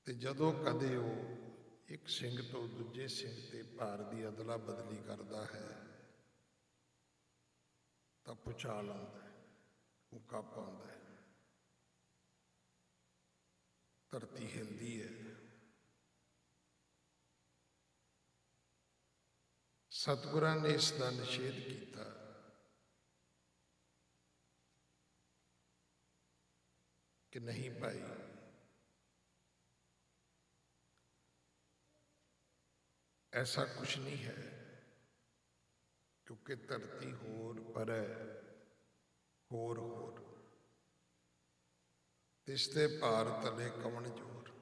ਤੇ ਜਦੋਂ ਕਦੇ ਉਹ ਇੱਕ ਸਿੰਘ ਤੋਂ ਦੂਜੇ ਸਿੰਘ ਤੇ ਭਾਰ ਦੀ ਅਦਲਾ ਬਦਲੀ ਕਰਦਾ ਹੈ ਤਾਂ ਭੁਚਾਲ ਆਉਂਦਾ ਹੈ, ਕੰਪ ਆਉਂਦਾ ਹੈ, ਧਰਤੀ ਹਿਲਦੀ ਹੈ। ਸਤਿਗੁਰਾਂ ਨੇ ਇਸ ਦਾ ਨਿਸ਼ੇਧ ਕੀਤਾ ਕਿ ਨਹੀਂ ਭਾਈ, ऐसा कुछ नहीं है, क्योंकि धरती होर पर होर होर तिसते भार तले कवन जोर।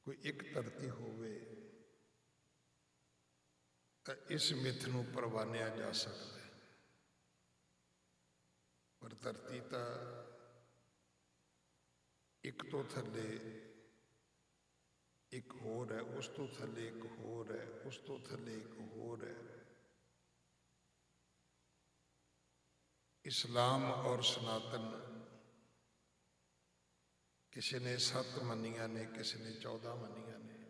कोई एक धरती होवे तो इस मिथ नूं परवानिया जा सकता है, पर धरती तो एक तो थले एक होर है, उस तो थले एक होर है, उस तो थले एक होर है। इस्लाम और सनातन किसी ने 7 मनिया ने, किसी ने 14 मनिया ने।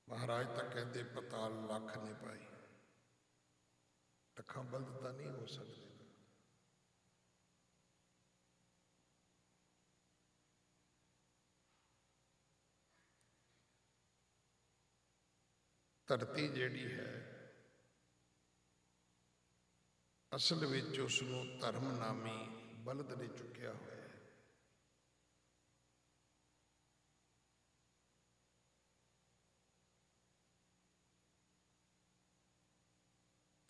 महाराज तो कहते पताल लख ने पाई, लखां बल्द तो नहीं हो सकते। धरती जिहड़ी है असल विच उसनूं धर्म नामी बलद ने चुकिया होया है।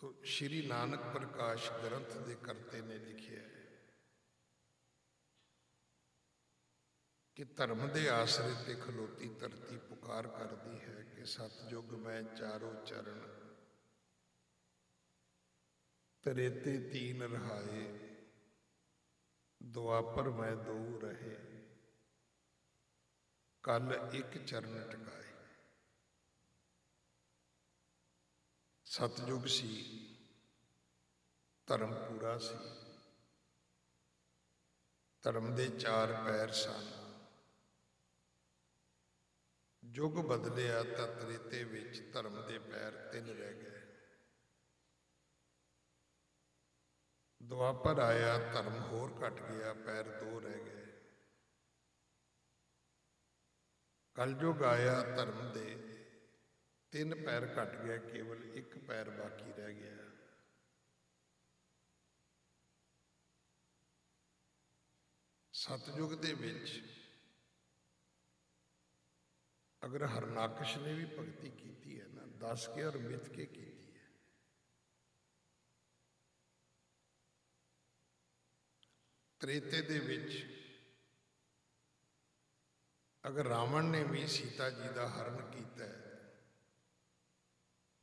तो श्री नानक प्रकाश ग्रंथ के करते ने लिखिया है कि धर्म के आसरे ते खलोती धरती पुकार करती है कि सतयुग में चारों चरण त्रेते 3 रहाए, द्वापर में 2 रहे, कल एक चरण टिकाए। सतयुग सी, धर्म पूरा सी, धर्म दे 4 पैर सन। युग बदलिया तो त्रेते विच धर्म के पैर 3 रह गए। द्वापर आया, धर्म होर घट गया, पैर 2 रह गए। कलयुग आया, धर्म के 3 पैर घट गए, केवल 1 पैर बाकी रह गया। सतयुग दे विच अगर हरनाकश ने भी भगती की है ना, 10 के और मिथ के की है। त्रेते दे विच अगर रावण ने भी सीता जी का हरण किया है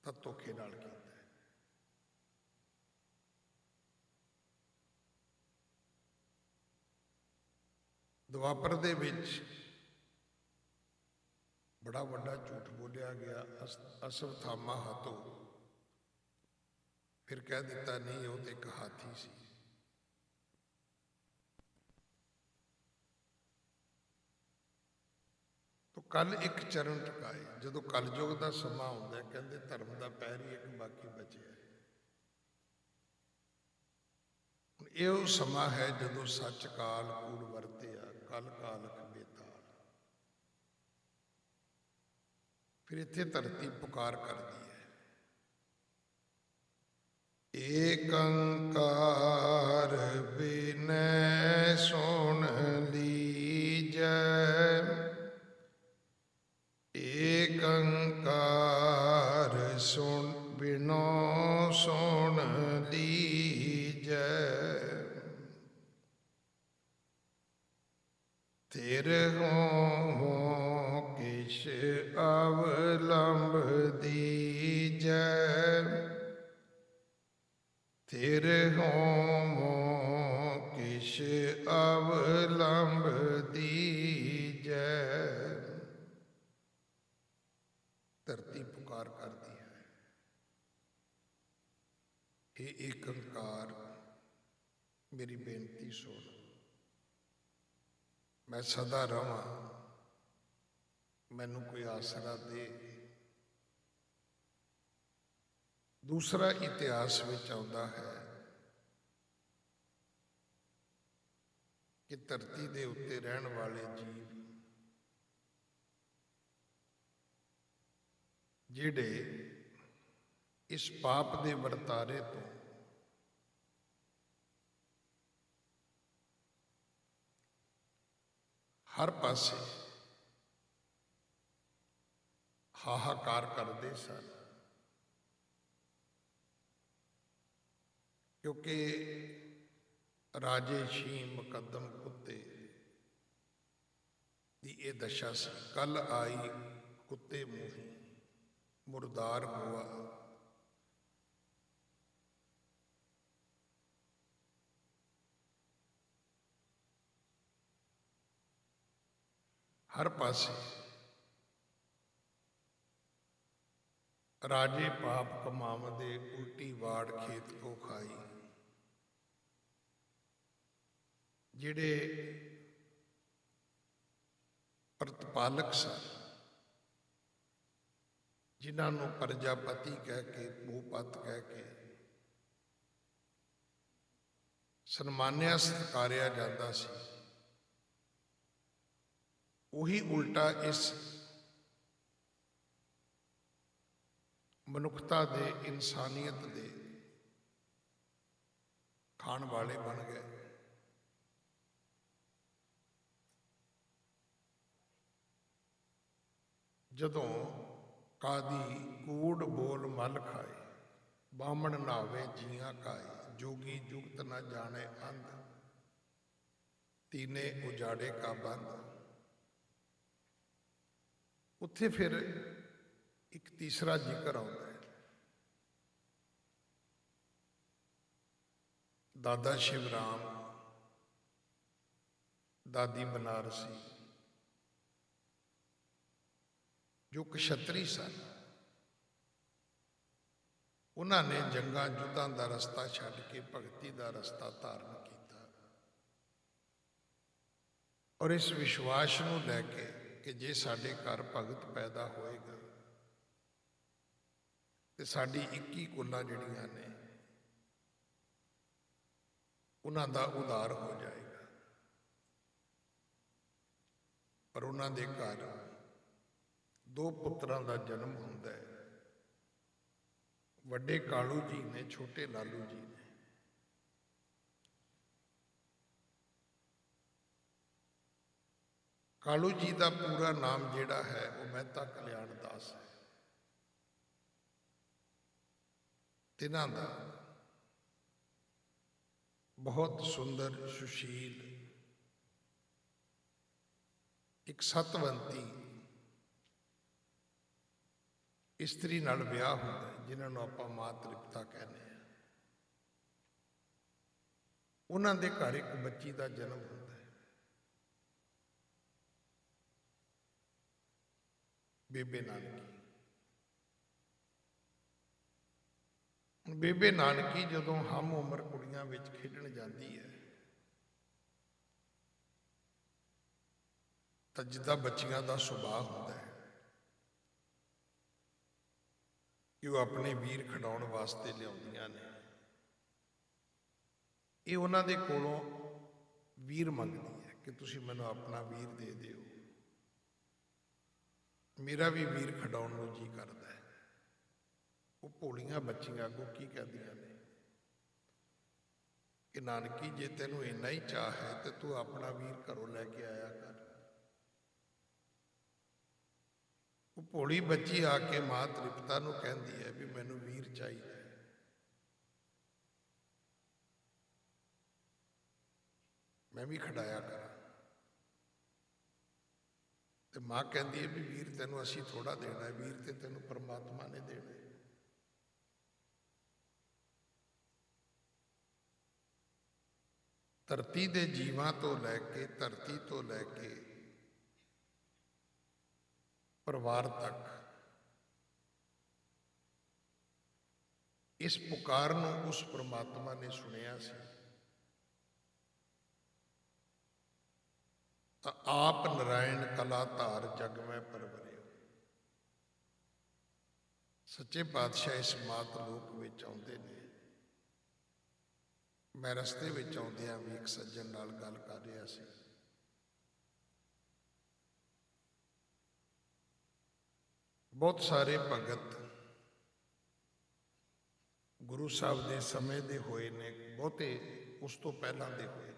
तो धोखे नाल कीता है। द्वापर दे विच बड़ा वड्डा झूठ बोलिया गया, अश्वत्थामा हाथों, फिर कह दिता नहीं वो तो एक हाथी सी। तो कल एक चरण टकाए। जो कलयुग का समा आउंदा है, कहते धर्म का पैर ही एक बाकी बचे है। यह समा है जो सच काल कूड़ वरतिया, कल कालख बेताल। फिर इत्थे धरती पुकार कर दी है, एक अंकार बिनै सुन लीजै, एक अंकार सुन बिनो सुन लीजै। तेरे हो किश अवलंब दीजै, तेरे हो किश अवलंब दीजै। धरती पुकार करती है, हे एक अंकार मेरी बेनती सुन, मैं सदा रवां मैनू कोई आसरा दे। दूसरा इतिहास विच आउंदा है कि धरती दे उत्ते रहन वाले जीव जिहड़े इस पाप दे वरतारे तो हर पासे हाहाकार करते सन, क्योंकि राजे शीं मुकदम कुत्ते दी ये दशा सी। कल आई कुत्ते मुँही मुर्दार हुआ। हर पासे राजे पाप कमावदे, उल्टी वाड़ खेत को खाई। जिहड़े प्रतिपालक सन, जिन्होंने प्रजापति कह के, भूपत कह के सन्मानिया सत्कारिया जाता सी, उही उल्टा इस मनुखता दे, इंसानियत दे खाण वाले बन गए। जदों कादी कूड़ बोल मल खाए, बामण नावे जियां खाए, जोगी जुगत न जाने अंध, तीने उजाड़े का बंद। उत्थे फिर एक तीसरा जिक्र आता है। दादा शिवराम, दादी बनारसी, जो क्षत्री सन, उन्होंने जंगा युद्धां का रस्ता छड्ड के भगती का रस्ता धारण किया और इस विश्वास को लैके कि जे साडे घर भगत पैदा होएगा तो साडी 21 कुलां जिहड़ियां ने उन्हां दा उद्धार हो जाएगा। पर उन्हां दे घर 2 पुत्रां दा जन्म हुंदा है। वड्डे कालू जी ने, छोटे लालू जी ने। कालू जी का पूरा नाम जिहड़ा है वो मेहता कल्याण दास है। तिन्हां दा बहुत सुंदर सुशील एक सतवंती इस्त्री नाल विआह हुंदा है, जिन्होंने आपां मां तृप्ता कहने हैं। उन्हां दे घर एक बच्ची का जन्म होता है, बेबे नानकी। बेबे नानकी जदों हम उम्र कुड़ियां विच खेडण जाती है तो जिद्दां बच्चियां का सुभाव होता है कि वो अपने वीर खिडाउण वास्ते लियाउंदियां ने। ये उन्हां दे कोलों वीर मंगदी है कि तुसीं मैनूं अपना वीर दे दिओ, मेरा भी वीर खिडाउण नूं जी करदा है। वो भोलियां बच्चियां अगों की कहदियां ने कि नानकी जे तैनूं इन्ना ही चाह है तो तू अपना वीर घरों लैके आया कर। वो भोली बच्ची आके मां तृप्ता नूं कहंदी है भी मैनूं वीर चाहिए। मैं भी खड़ाया करा। तो मां कहती है भी वीर तेनों असी थोड़ा देना है, वीर तो तेनों परमात्मा ने देना है। धरती के जीवां तो लैके, धरती तो लैके परिवार तक इस पुकार नूं उस परमात्मा ने सुनिया सी ਤਾਂ ਆਪ ਨਰਾਇਣ ਕਲਾ ਧਾਰ ਜਗ ਮੈਂ ਪਰਵਰਿਓ। ਸੱਚੇ ਪਾਤਸ਼ਾਹ ਇਸ ਮਾਤ ਲੋਕ ਵਿੱਚ ਆਉਂਦੇ ਨੇ। ਮੈਂ ਰਸਤੇ ਵਿੱਚ ਆਉਂਦਿਆਂ ਵੀ ਇੱਕ ਸੱਜਣ ਨਾਲ ਗੱਲ ਕਰ ਰਿਹਾ ਸੀ। ਬਹੁਤ ਸਾਰੇ ਭਗਤ ਗੁਰੂ ਸਾਹਿਬ ਦੇ ਸਮੇਂ ਦੇ ਹੋਏ ਨੇ, ਬਹੁਤੇ ਉਸ ਤੋਂ ਪਹਿਲਾਂ ਦੇ ਹੋਏ ਨੇ।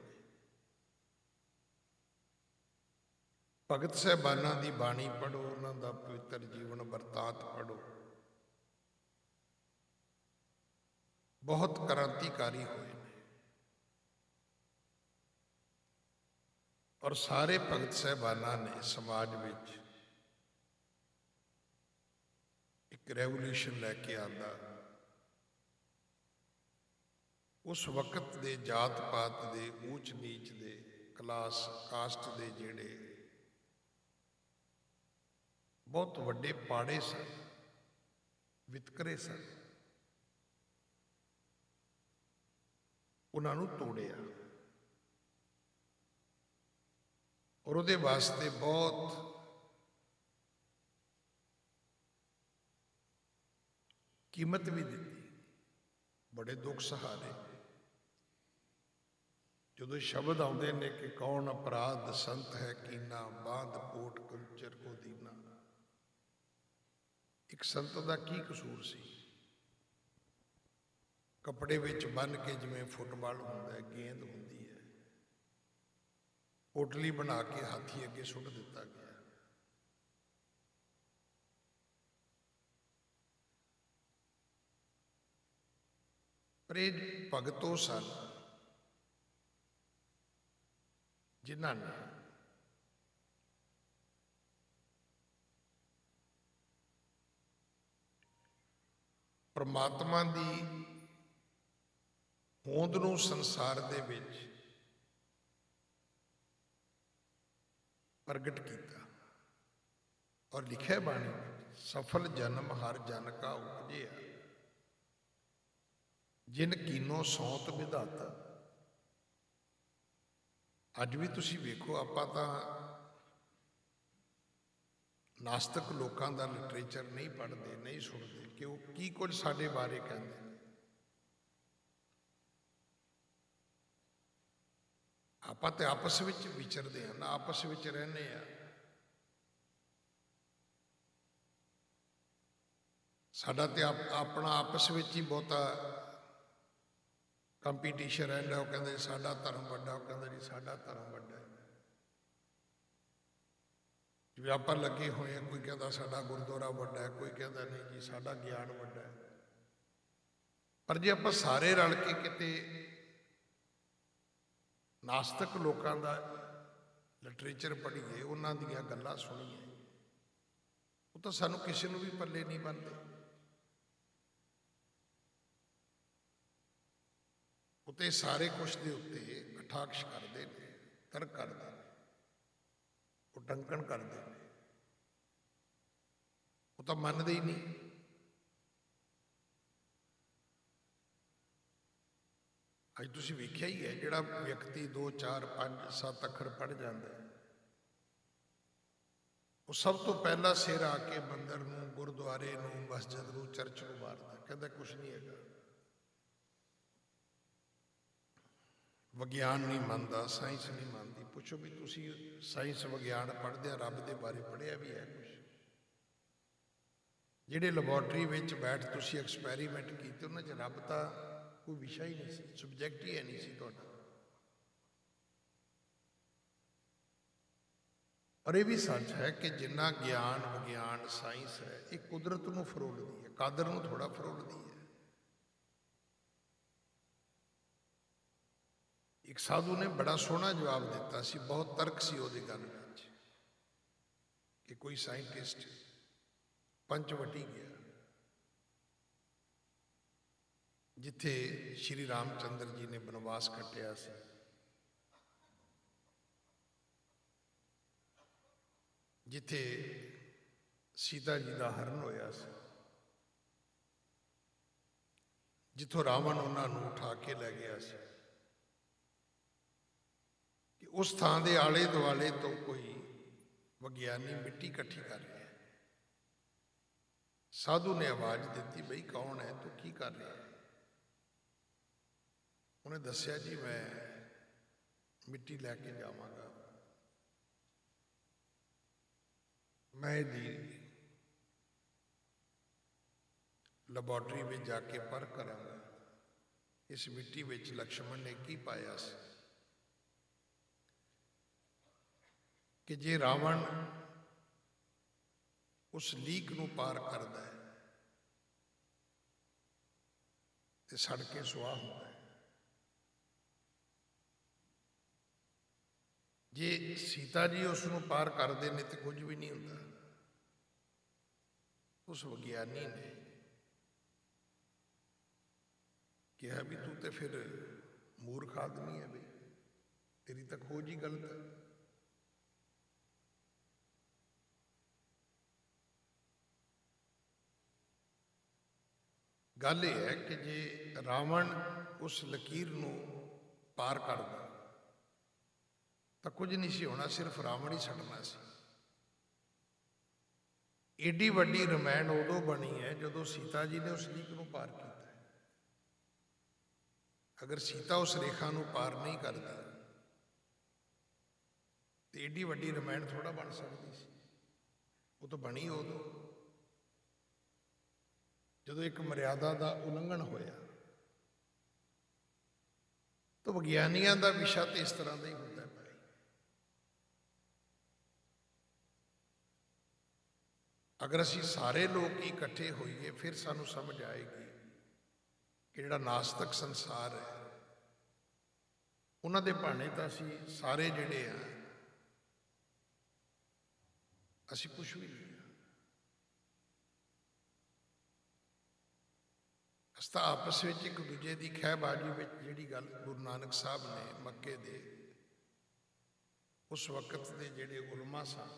ਭਗਤ ਸਾਹਿਬਾਨਾਂ ਦੀ ਬਾਣੀ ਪੜ੍ਹੋ, ਉਹਨਾਂ ਦਾ ਪਵਿੱਤਰ ਜੀਵਨ ਵਰਤਾਂਤ ਪੜ੍ਹੋ, ਬਹੁਤ ਕ੍ਰਾਂਤੀਕਾਰੀ ਹੋਏ ਨੇ। ਔਰ ਸਾਰੇ ਭਗਤ ਸਾਹਿਬਾਨਾਂ ਨੇ ਸਮਾਜ ਵਿੱਚ ਇੱਕ ਰੈਵੋਲੂਸ਼ਨ ਲੈ ਕੇ ਆਂਦਾ। ਉਸ ਵਕਤ ਦੇ ਜਾਤ ਪਾਤ ਦੇ, ਊਚ ਨੀਚ ਦੇ, ਕਲਾਸ ਕਾਸਟ ਦੇ ਜਿਹੜੇ ਬਹੁਤ ਵੱਡੇ ਪਾੜੇ ਸਨ, ਵਿਤਕਰੇ ਸਨ, ਉਹਨਾਂ ਨੂੰ ਤੋੜਿਆ। ਔਰ ਉਹਦੇ ਵਾਸਤੇ ਬਹੁਤ ਕੀਮਤ ਵੀ ਦਿੱਤੀ, ਬੜੇ ਦੁੱਖ ਸਹਾਰੇ। ਜਦੋਂ ਸ਼ਬਦ ਆਉਂਦੇ ਨੇ ਕਿ ਕੌਣ ਅਪਰਾਧ ਸੰਤ ਹੈ ਕੀਨਾ, ਬਾਂਧ ਪੋਟ ਕੁੰਚਰ ਕੋ ਦੀਨਾ। ਇੱਕ ਸੰਤ ਦਾ ਕੀ ਕਸੂਰ ਸੀ? ਕੱਪੜੇ ਵਿੱਚ ਬੰਨ੍ਹ ਕੇ, ਜਿਵੇਂ ਫੁੱਟਬਾਲ ਹੁੰਦਾ ਹੈ, ਗੇਂਦ ਹੁੰਦੀ ਹੈ, ਪੋਟਲੀ ਬਣਾ ਕੇ ਹਾਥੀ ਅੱਗੇ ਸੁੱਟ ਦਿੱਤਾ ਗਿਆ। ਪਰ ਇਹ ਭਗਤ ਉਹ ਸਨ ਜਿਨ੍ਹਾਂ ਨੇ ਪਰਮਾਤਮਾ ਦੀ ਹੋਂਦ ਨੂੰ ਸੰਸਾਰ ਦੇ ਵਿੱਚ ਪ੍ਰਗਟ ਕੀਤਾ। ਔਰ ਲਿਖਿਆ ਬਾਣੀ ਵਿੱਚ, ਸਫਲ ਜਨਮ ਹਰ ਜਨ ਕਾ ਉਪਜਿਆ, ਜਿਨ ਕੀਨੋ ਸੌਂਤ ਵਿਧਾਤਾ। ਅੱਜ ਵੀ ਤੁਸੀਂ ਵੇਖੋ, ਆਪਾਂ ਤਾਂ ਨਾਸਤਕ ਲੋਕਾਂ ਦਾ ਲਿਟਰੇਚਰ ਨਹੀਂ ਪੜ੍ਹਦੇ, ਨਹੀਂ ਸੁਣਦੇ ਕਿ ਉਹ ਕੀ ਕੁਝ ਸਾਡੇ ਬਾਰੇ ਕਹਿੰਦੇ ਨੇ। ਆਪਾਂ ਤੇ ਆਪਸ ਵਿੱਚ ਵਿਚਰਦੇ ਹਾਂ ਨਾ, ਆਪਸ ਵਿੱਚ ਰਹਿੰਦੇ ਆ। ਸਾਡਾ ਤੇ ਆਪਣਾ ਆਪਸ ਵਿੱਚ ਹੀ ਬਹੁਤਾ ਕੰਪੀਟੀਸ਼ਨ ਰਹਿੰਦਾ। ਉਹ ਕਹਿੰਦੇ ਸਾਡਾ ਧਰਮ ਵੱਡਾ, ਉਹ ਕਹਿੰਦਾ ਜੀ ਸਾਡਾ ਧਰਮ ਵੱਡਾ ਹੈ। ਜਿਵੇਂ ਆਪਾਂ ਲੱਗੇ ਹੋਏ ਆ, ਕੋਈ ਕਹਿੰਦਾ ਸਾਡਾ ਗੁਰਦੁਆਰਾ ਵੱਡਾ ਹੈ, ਕੋਈ ਕਹਿੰਦਾ ਨਹੀਂ ਜੀ ਸਾਡਾ ਗਿਆਨ ਵੱਡਾ ਹੈ। ਪਰ ਜੇ ਆਪਾਂ ਸਾਰੇ ਰਲ ਕੇ ਕਿਤੇ ਨਾਸਤਕ ਲੋਕਾਂ ਦਾ ਲਿਟਰੇਚਰ ਪੜ੍ਹੀਏ, ਉਹਨਾਂ ਦੀਆਂ ਗੱਲਾਂ ਸੁਣੀਏ, ਉਹ ਤਾਂ ਸਾਨੂੰ ਕਿਸੇ ਨੂੰ ਵੀ ਪੱਲੇ ਨਹੀਂ ਬੰਨ੍ਹਦੇ। ਉਤੇ ਸਾਰੇ ਕੁਛ ਦੇ ਉੱਤੇ ਕਟਾਕਸ਼ ਕਰਦੇ ਨੇ, ਤਰਕ ਕਰਦੇ ਨੇ, ਉਹ ਟੰਕਣ ਕਰਦੇ ਨੇ, ਉਹ ਤਾਂ ਮੰਨਦੇ ਹੀ ਨਹੀਂ। ਅੱਜ ਤੁਸੀਂ ਵੇਖਿਆ ਹੀ ਹੈ, ਜਿਹੜਾ ਵਿਅਕਤੀ 2, 4, 5, 7 ਅੱਖਰ ਪੜ੍ਹ ਜਾਂਦਾ ਹੈ, ਉਹ ਸਭ ਤੋਂ ਪਹਿਲਾਂ ਸਿਰ ਆ ਕੇ ਮੰਦਰ ਨੂੰ, ਗੁਰਦੁਆਰੇ ਨੂੰ, ਮਸਜਿਦ ਨੂੰ, ਚਰਚ ਨੂੰ ਮਾਰਦਾ, ਕਹਿੰਦਾ ਕੁਛ ਨਹੀਂ ਹੈਗਾ। ਵਿਗਿਆਨ ਨਹੀਂ ਮੰਨਦਾ, ਸਾਇੰਸ ਨਹੀਂ ਮੰਨਦੀ। ਪੁੱਛੋ ਵੀ ਤੁਸੀਂ ਸਾਇੰਸ ਵਿਗਿਆਨ ਪੜ੍ਹਦੇ ਆ, ਰੱਬ ਦੇ ਬਾਰੇ ਪੜ੍ਹਿਆ ਵੀ ਹੈ ਕੁਛ? ਜਿਹੜੇ ਲੈਬੋਰਟਰੀ ਵਿੱਚ ਬੈਠ ਤੁਸੀਂ ਐਕਸਪੈਰੀਮੈਂਟ ਕੀਤੇ, ਉਹਨਾਂ 'ਚ ਰੱਬ ਤਾਂ ਕੋਈ ਵਿਸ਼ਾ ਹੀ ਨਹੀਂ ਸੀ, ਸਬਜੈਕਟ ਹੀ ਹੈ ਨਹੀਂ ਸੀ ਤੁਹਾਡਾ। ਔਰ ਇਹ ਵੀ ਸੱਚ ਹੈ ਕਿ ਜਿੰਨਾ ਗਿਆਨ, ਵਿਗਿਆਨ, ਸਾਇੰਸ ਹੈ, ਇਹ ਕੁਦਰਤ ਨੂੰ ਫਰੋਲਦੀ ਹੈ, ਕਾਦਰ ਨੂੰ ਥੋੜ੍ਹਾ ਫਰੋਲਦੀ ਹੈ। ਇੱਕ ਸਾਧੂ ਨੇ ਬੜਾ ਸੋਹਣਾ ਜਵਾਬ ਦਿੱਤਾ ਸੀ, ਬਹੁਤ ਤਰਕ ਸੀ ਉਹਦੀ ਗੱਲ ਵਿੱਚ, ਕਿ ਕੋਈ ਸਾਇੰਟਿਸਟ ਪੰਚਵਟੀ ਗਿਆ, ਜਿੱਥੇ ਸ਼੍ਰੀ ਰਾਮ ਚੰਦਰ ਜੀ ਨੇ ਬਨਵਾਸ ਕੱਟਿਆ ਸੀ। ਜਿੱਥੇ ਸੀਤਾ ਜੀ ਦਾ ਹਰਨ ਹੋਇਆ ਸੀ, ਜਿੱਥੋਂ ਰਾਵਣ ਉਹਨਾਂ ਨੂੰ ਉਠਾ ਕੇ ਲੈ ਗਿਆ ਸੀ, ਕਿ कि उस थां दे आले दुआले तो कोई विग्यानी मिट्टी इकट्ठी कर रहा है। साधु ने आवाज दी, बई कौन है, तू की कर रहा है? उन्हें दसिया, जी मैं मिट्टी लैके जावांगा, मैं जी लैबोरेटरी में जाके परख करांगा इस मिट्टी में लक्ष्मण ने की पाया सी कि जे रावण उस लीक नूं पार करदा है ते सड़ के सुआह होंदा है, जे सीता जी उसनूं पार करदे ने ते कुछ भी नहीं होंदा। उस विग्यानी ने कहा भी तू तो फिर मूर्ख आदमी है, बई तेरी तो खोज ही गलत है। गल यह है कि जे रावण उस लकीर नूं पार करदा तो कुछ नहीं सी होना, सिर्फ रावण ही सड़ना सी। एडी वड्डी रमैन उदों बनी है जदों सीता जी ने उस लीक नूं पार किया। अगर सीता उस रेखा नूं पार नहीं करती तो एडी वड्डी रमैन थोड़ा बन सकती सी। वो तो बनी उदों जदों एक मर्यादा का उल्लंघन होया। तो विग्यानियों का विशा तो इस तरह का ही होता है भाई। अगर असी सारे लोग ही इकट्ठे होइए फिर सानू समझ आएगी कि जिहड़ा नास्तिक संसार है उन्होंने भाने तो असी सारे जिहड़े हैं असी कुछ भी नहीं। अस तां आपस में एक दूजे की खहबाजी में जिहड़ी गल गुरु नानक साहब ने मक्के दे उस वक्त के जिहड़े उलमा सन,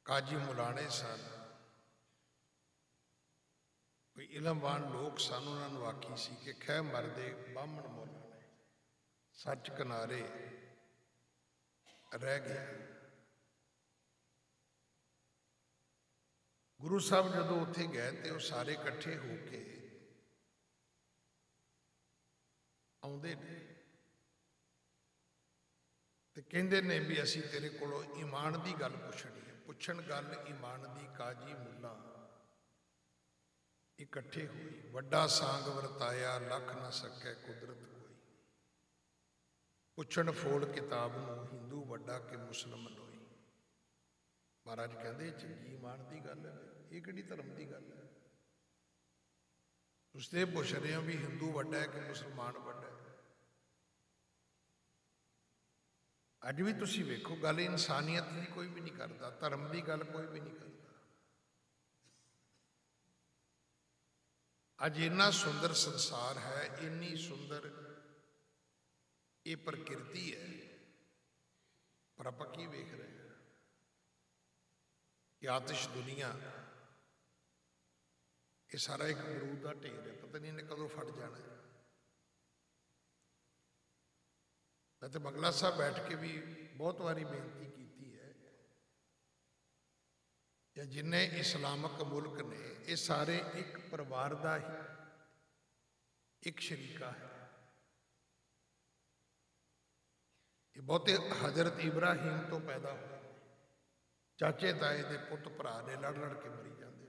काजी मुलाने सन, कोई इलमवान लोग सन, उन्होंने आखी सी कि खह मरदे बामण मुल ने सच किनारे रह गया। गुरु साहब जदों उत्थे गए तो वो सारे इकट्ठे होके आउंदे ने ते कहंदे ने भी असी तेरे कोलों ईमान की गल पुछनी है। पुछण गल ईमान की, काजी मुल्ला इकट्ठे हुई, वड्डा सांग वरताया लख न सकै कुदरत कोई। पुछण फोड़ किताब नूं हिंदू वड्डा कि मुस्लिम लोई। महाराज कहते चंगी ईमान की गल है, ये किहड़ी धर्म की गल है? तुसीं ते पुछ रहे हो भी हिंदू वड्डा है कि मुसलमान वड्डा है। अज भी तुसीं वेखो गल इंसानियत की कोई भी नहीं करता, धर्म की गल कोई भी नहीं करता। अज इन्ना सुंदर संसार है, इन्नी सुंदर ये प्रकृति है, पर आप की वेख रहे हैं कि आतिश दुनिया ये सारा एक बरूद का ढेर है, पता नहीं इन्हें कदों फट जाना है। मैं तो बंगला साहब बैठ के भी बहुत बारी बेनती की है या जिन्हें इस्लामक मुल्क ने ये सारे एक परिवार का ही एक शरीका है। ये बहुते हजरत इब्राहिम तो पैदा हुए, चाचे ताए के पुत भरा ने लड़ लड़ के मरी जाते।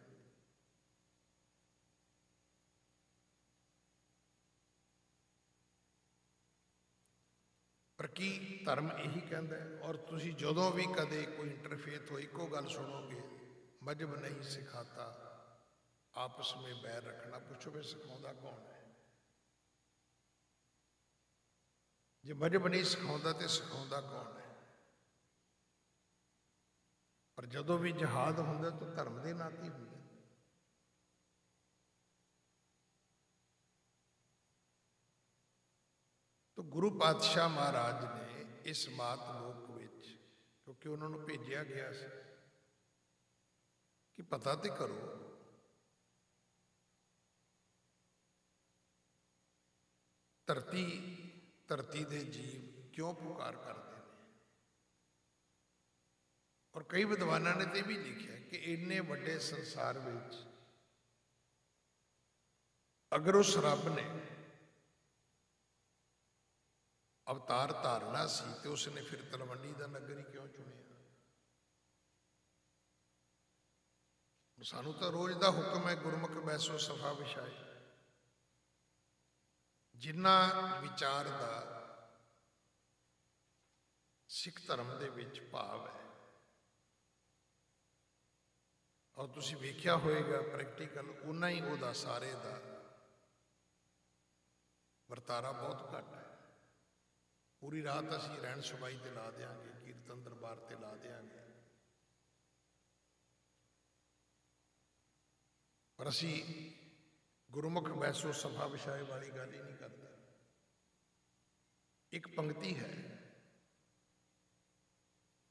पर की धर्म यही कहता है। और तुसी जदों भी कदे कोई इंटरफेथ हो एको गल सुनोगे, मजहब नहीं सिखाता आपस में बैर रखना। पूछो वे सिखाता कौन है? जे मजहब नहीं सिखाता तो सिखाता कौन है? पर जदों भी जिहाद होंदा तो धर्म के नाते ही होंदा। तो गुरु पातशाह महाराज ने इस मात लोक विच, क्योंकि उन्होंने भेजा गया सी कि पता तो करो धरती धरती के जीव क्यों पुकार करते हैं। और कई विद्वानों ने तो भी लिखा कि इन्ने बड़े संसार में अगर उस रब ने अवतार धारना सी तो उसने फिर तलवंडी का नगर ही क्यों चुनिया। सानू तो रोज का हुक्म है गुरमुख बैसो सफा विछाए। जिन्ना विचार का सिख धर्म दे विच भाव है और तुसी वेख्या होएगा प्रैक्टिकल उन्ना ही उहदा सारे दा वरतारा बहुत घट है। पूरी रात असी रहन सबाई ते ला देंगे, कीर्तन दरबार ते ला देंगे, पर असी गुरमुख बैसो सफा विछाए वाली गल ही नहीं करते। एक पंक्ति है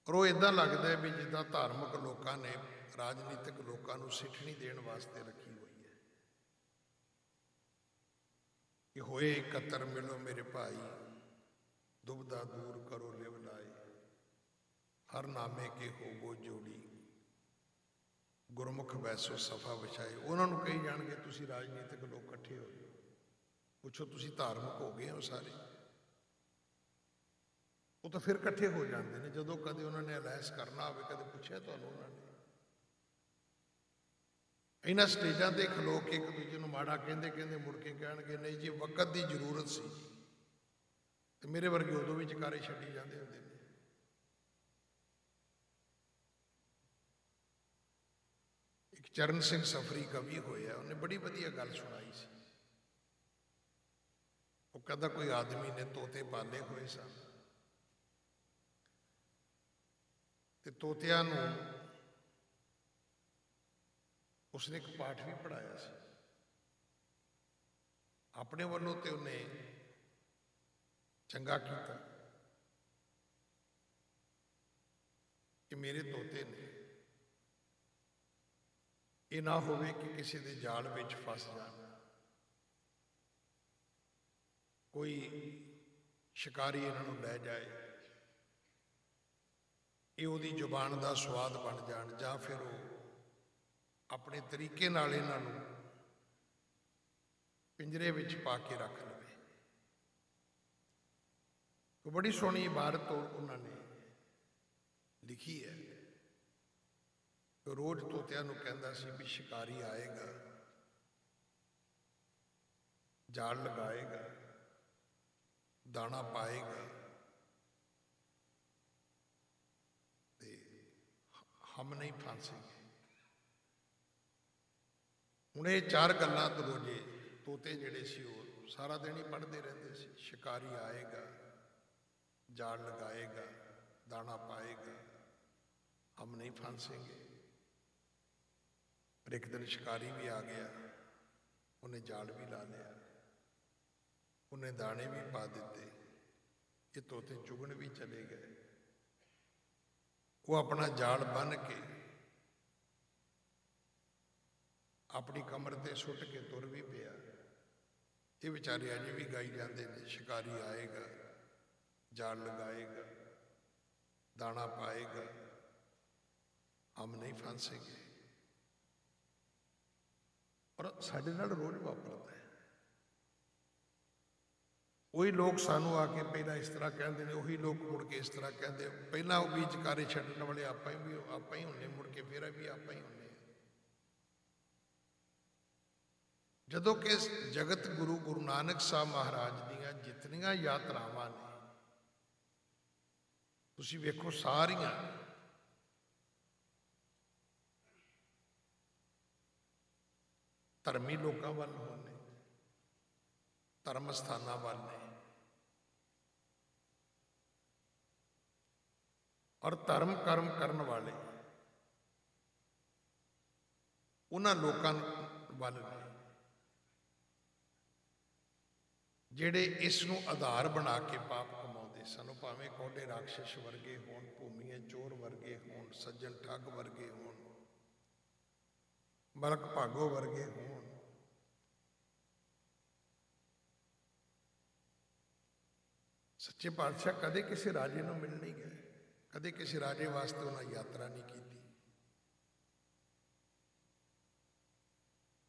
और वो इदा लगता है भी जिदा धार्मिक लोगों ने राजनीतिक लोगों को सिठनी देने वास्ते रखी हुई है कि होए एकत्र मिलो मेरे भाई, दुबदा दूर करो लिव लाए, हर नामे के होवो जोड़ी, गुरमुख बैसो सफा विछाए। उन्होंने कही जाएंगे तुसी राजनीतिक लोग इकट्ठे हो जाओ, पुछो तुसी धार्मिक हो गए हो सारे। वो तो फिर इकट्ठे हो जाते हैं जो कदे उन्होंने अलैस करना हो, कदे पूछा तो उन्होंने इन्होंने स्टेजा पर खलो के एक दूजे को माड़ा कहते कहते मुड़ के कह नहीं जी वक्त की जरूरत सी तो मेरे वर्गे उदों भी जकारे छड्डी जाते होंगे। एक चरण सिंह सफरी कवि होया, उन्हें बड़ी वधिया गल सुनाई सी। वो कहता कोई आदमी ने तोते पाले हुए सन ते तोतियां नूं उसने एक पाठ भी पढ़ाया सी अपने वालों ते उन्हें चंगा किया कि मेरे तोते ने ये ना होवे कि किसी के जाल में फस जाए, कोई शिकारी इन्हों लै जाए, ये उहदी जुबान का स्वाद बन जान, जां फिर वो अपने तरीके नाल इन्हों पिंजरे विच पा के रख लवे। तो बड़ी सोहनी इबारत उन्होंने लिखी है। तो रोज तोतिया नूं कहंदा सी भी शिकारी आएगा, जाल लगाएगा, दाना पाएगा, ते हम नहीं फांसेंगे। हुण ये चार गल्लां तो रोजे तोते जिहड़े सी वो सारा दिन ही पढ़ते रहते सी। शिकारी आएगा, जाल लगाएगा, दाना पाएगा, हम नहीं फांसेंगे। पर एक दिन शिकारी भी आ गया, उन्हें जाल भी ला लिया, उन्हें दाने भी पा दिते, ये तोते चुगन भी चले गए। वो अपना जाल बन के अपनी कमर ते सुट के तुर भी पिया। ये बेचारे अजे भी गाई जाते हैं, शिकारी आएगा, जाल लगाएगा, दाना पाएगा, हम नहीं फांसेंगे। और साडे नाल रोज वापरता है। वही लोग सानू आके पहला इस तरह कहते हैं, वही लोग मुड़ के इस तरह कहते हैं। पहला वो भी जकारे छड्डण वाले आप ही होंगे, मुड़ के फिर भी आप ही होंगे। जदों कि जगत गुरु गुरु नानक साहब महाराज दियां जितनियां यात्रावां ने तुसीं वेखो सारियां धर्मी लोगों वाल होने, धर्म स्थानां वाल ने, और धर्म कर्म करने वाले उन्हां लोगों वाल ने जिहड़े इसनूं आधार बना के पाप कमाउंदे सन। भावें कौडे राक्षस वर्गे होण, भूमिए चोर वर्गे होण, सज्जन ठग वर्गे होण, मलक भागो वर्गे होण, सच्चे पातशाह कदे किसी राजे नूं मिल नहीं गए, कदे किसी राजे वास्ते उन्हें यात्रा नहीं की,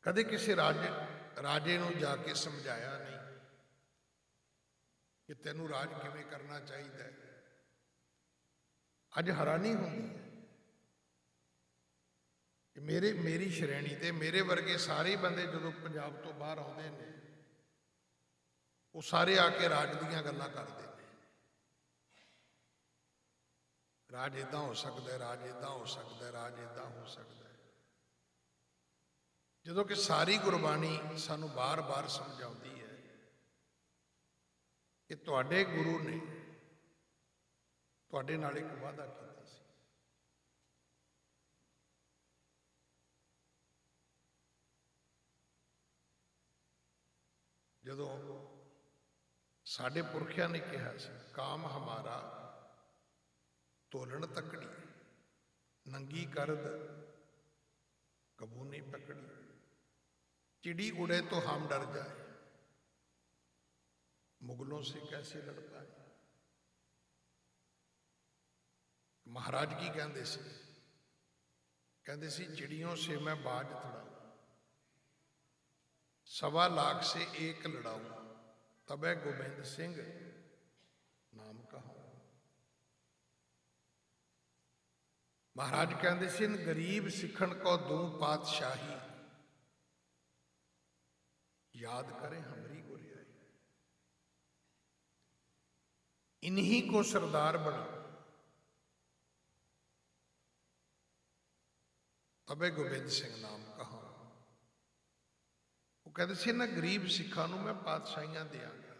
कदे किसी राजे नूं जाके समझाया नहीं कि तेनू राज किवें करना चाहिए। अज हैरानी होंदी है कि मेरी श्रेणी ते मेरे वर्गे सारे बंदे जो पंजाब तो बाहर आते हैं वो सारे आके राज दीयां गल्लां करते हैं। राज इदां हो सकता है, राज इदां हो सकता है, राज इदां हो सकता है, जो कि सारी गुरबाणी सानू बार बार समझाती है कि तुहाडे गुरु ने तुहाडे नाल एक वादा कीता सी। जदों साडे पुरखियां ने कहा सी, काम हमारा तोलन तकड़ी, नंगी करद कबू नहीं पकड़ी, चिड़ी उड़े तो हम डर जाए, मुगलों से कैसे लड़ पाए। महाराज की कहते सी, कहते सी चिड़ियों से मैं बाज तड़ाऊं, 1.25 लाख से एक लड़ाऊं, तबे गोबिंद सिंह नाम कहूं। महाराज कहते सी गरीब सिखन को दूं पातशाही, याद करें हमरी गुरियाई, इन्हीं को सरदार बना, तबे गोबिंद सिंह नाम कहा। वो कहते सी ना गरीब सिखा नूं मैं पातशाहियां देंगा,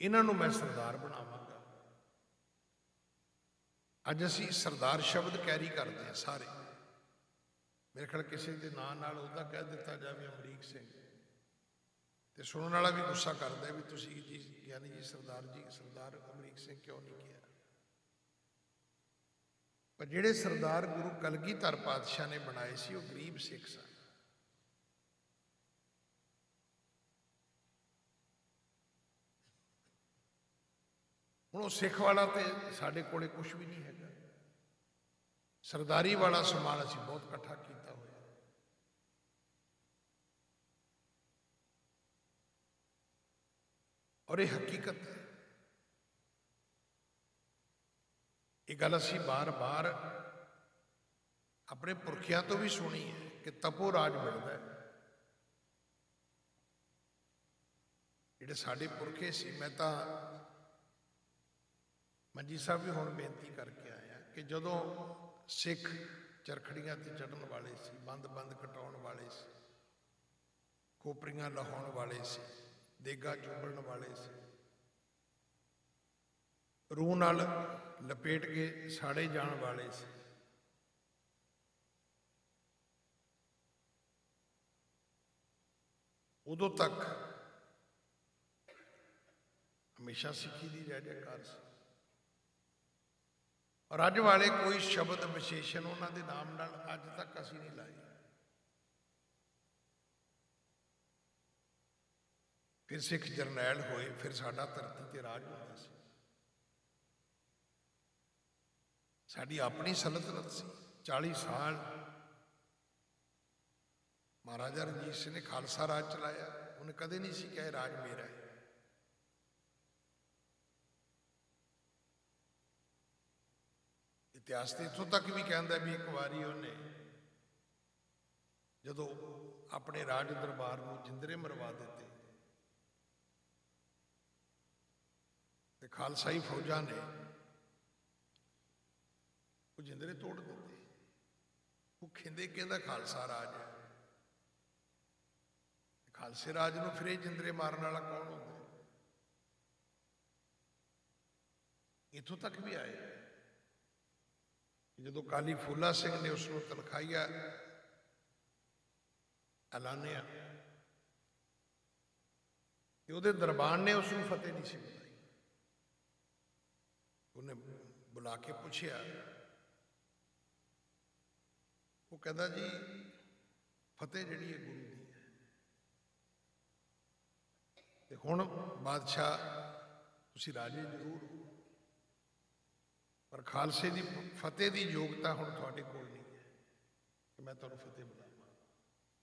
इन्हां नूं मैं सरदार बनावांगा। अज असीं सरदार शब्द कैरी करते हैं सारे, मेरे ख्याल किसी के नां नाल उहदा कह दिता जाए अमरीक सिंह, तो सुनने वाला भी गुस्सा करता है भी तुसीं जी यानी जी सरदार अमरीक सिंह क्यों नहीं किया। पर जिहड़े सरदार गुरु कलगीधर पातशाह ने बनाए सी वो गरीब सिख सन। हुण वो सिख वाला तो साडे कोले कुछ भी नहीं है, सरदारी वाला समान असीं बहुत इकट्ठा किया होया। और ये हकीकत है, ये गल असीं बार बार अपने पुरखियां तो भी सुनी है कि तपो राज मिलता है। जिहड़े साडे पुरखे सी, मैं तो मंजी साहब भी हुण बेनती करके आया कि जदों सिख चरखड़ियां ते चढ़न वाले सी, बंद बंद कटाउण वाले सी, खोपरियां लाउण वाले सी, देगा चुभण वाले सी, रूह नाल लपेट के साड़े जाण वाले सी, उदों तक हमेशा सिखी दी जय जयकार सी। और अज वाले कोई शब्द विशेषण उन्होंने नाम नाल अज तक असीं नहीं लाई। फिर सिख जरनैल होए, फिर साडा धरती ते राज होंदा सी, साडी अपनी सल्तनत सी। 40 साल महाराजा रणजीत सिंह ने खालसा राज चलाया, उन्हें कदे नहीं सी कहा राज मेरा है। इतिहास तो इतों तक भी कहता भी एक बारी उन्हें जदों अपने राज दरबार में जिंदरे मरवा दिते तो खालसाई फौजा ने वो जिंदरे तोड़ दिते। वो कहता खालसा राज है, खालसे राज में फिर जिंदरे मारने वाला कौन होता है। इतों तक भी आए जो काली फूला सिंह ने उसको तनखाइया ऐलानिया, उहदे दरबार ने उसको फतेह नहीं सी बुलाई। उन्हें बुला के पूछया, वो कहता जी फतेह जिहड़ी है गुरु दी है, ਤੇ ਹੁਣ ਬਾਦਸ਼ਾਹ ਤੁਸੀਂ ਰਾਜੇ ਜ਼ਰੂਰ ਹੋ, ਪਰ ਖਾਲਸੇ ਦੀ ਫਤਿਹ ਦੀ ਯੋਗਤਾ ਹੁਣ ਤੁਹਾਡੇ ਕੋਲ ਨਹੀਂ ਹੈ ਕਿ ਮੈਂ ਤੁਹਾਨੂੰ ਫਤਿਹ ਬੁਲਾਵਾਂ।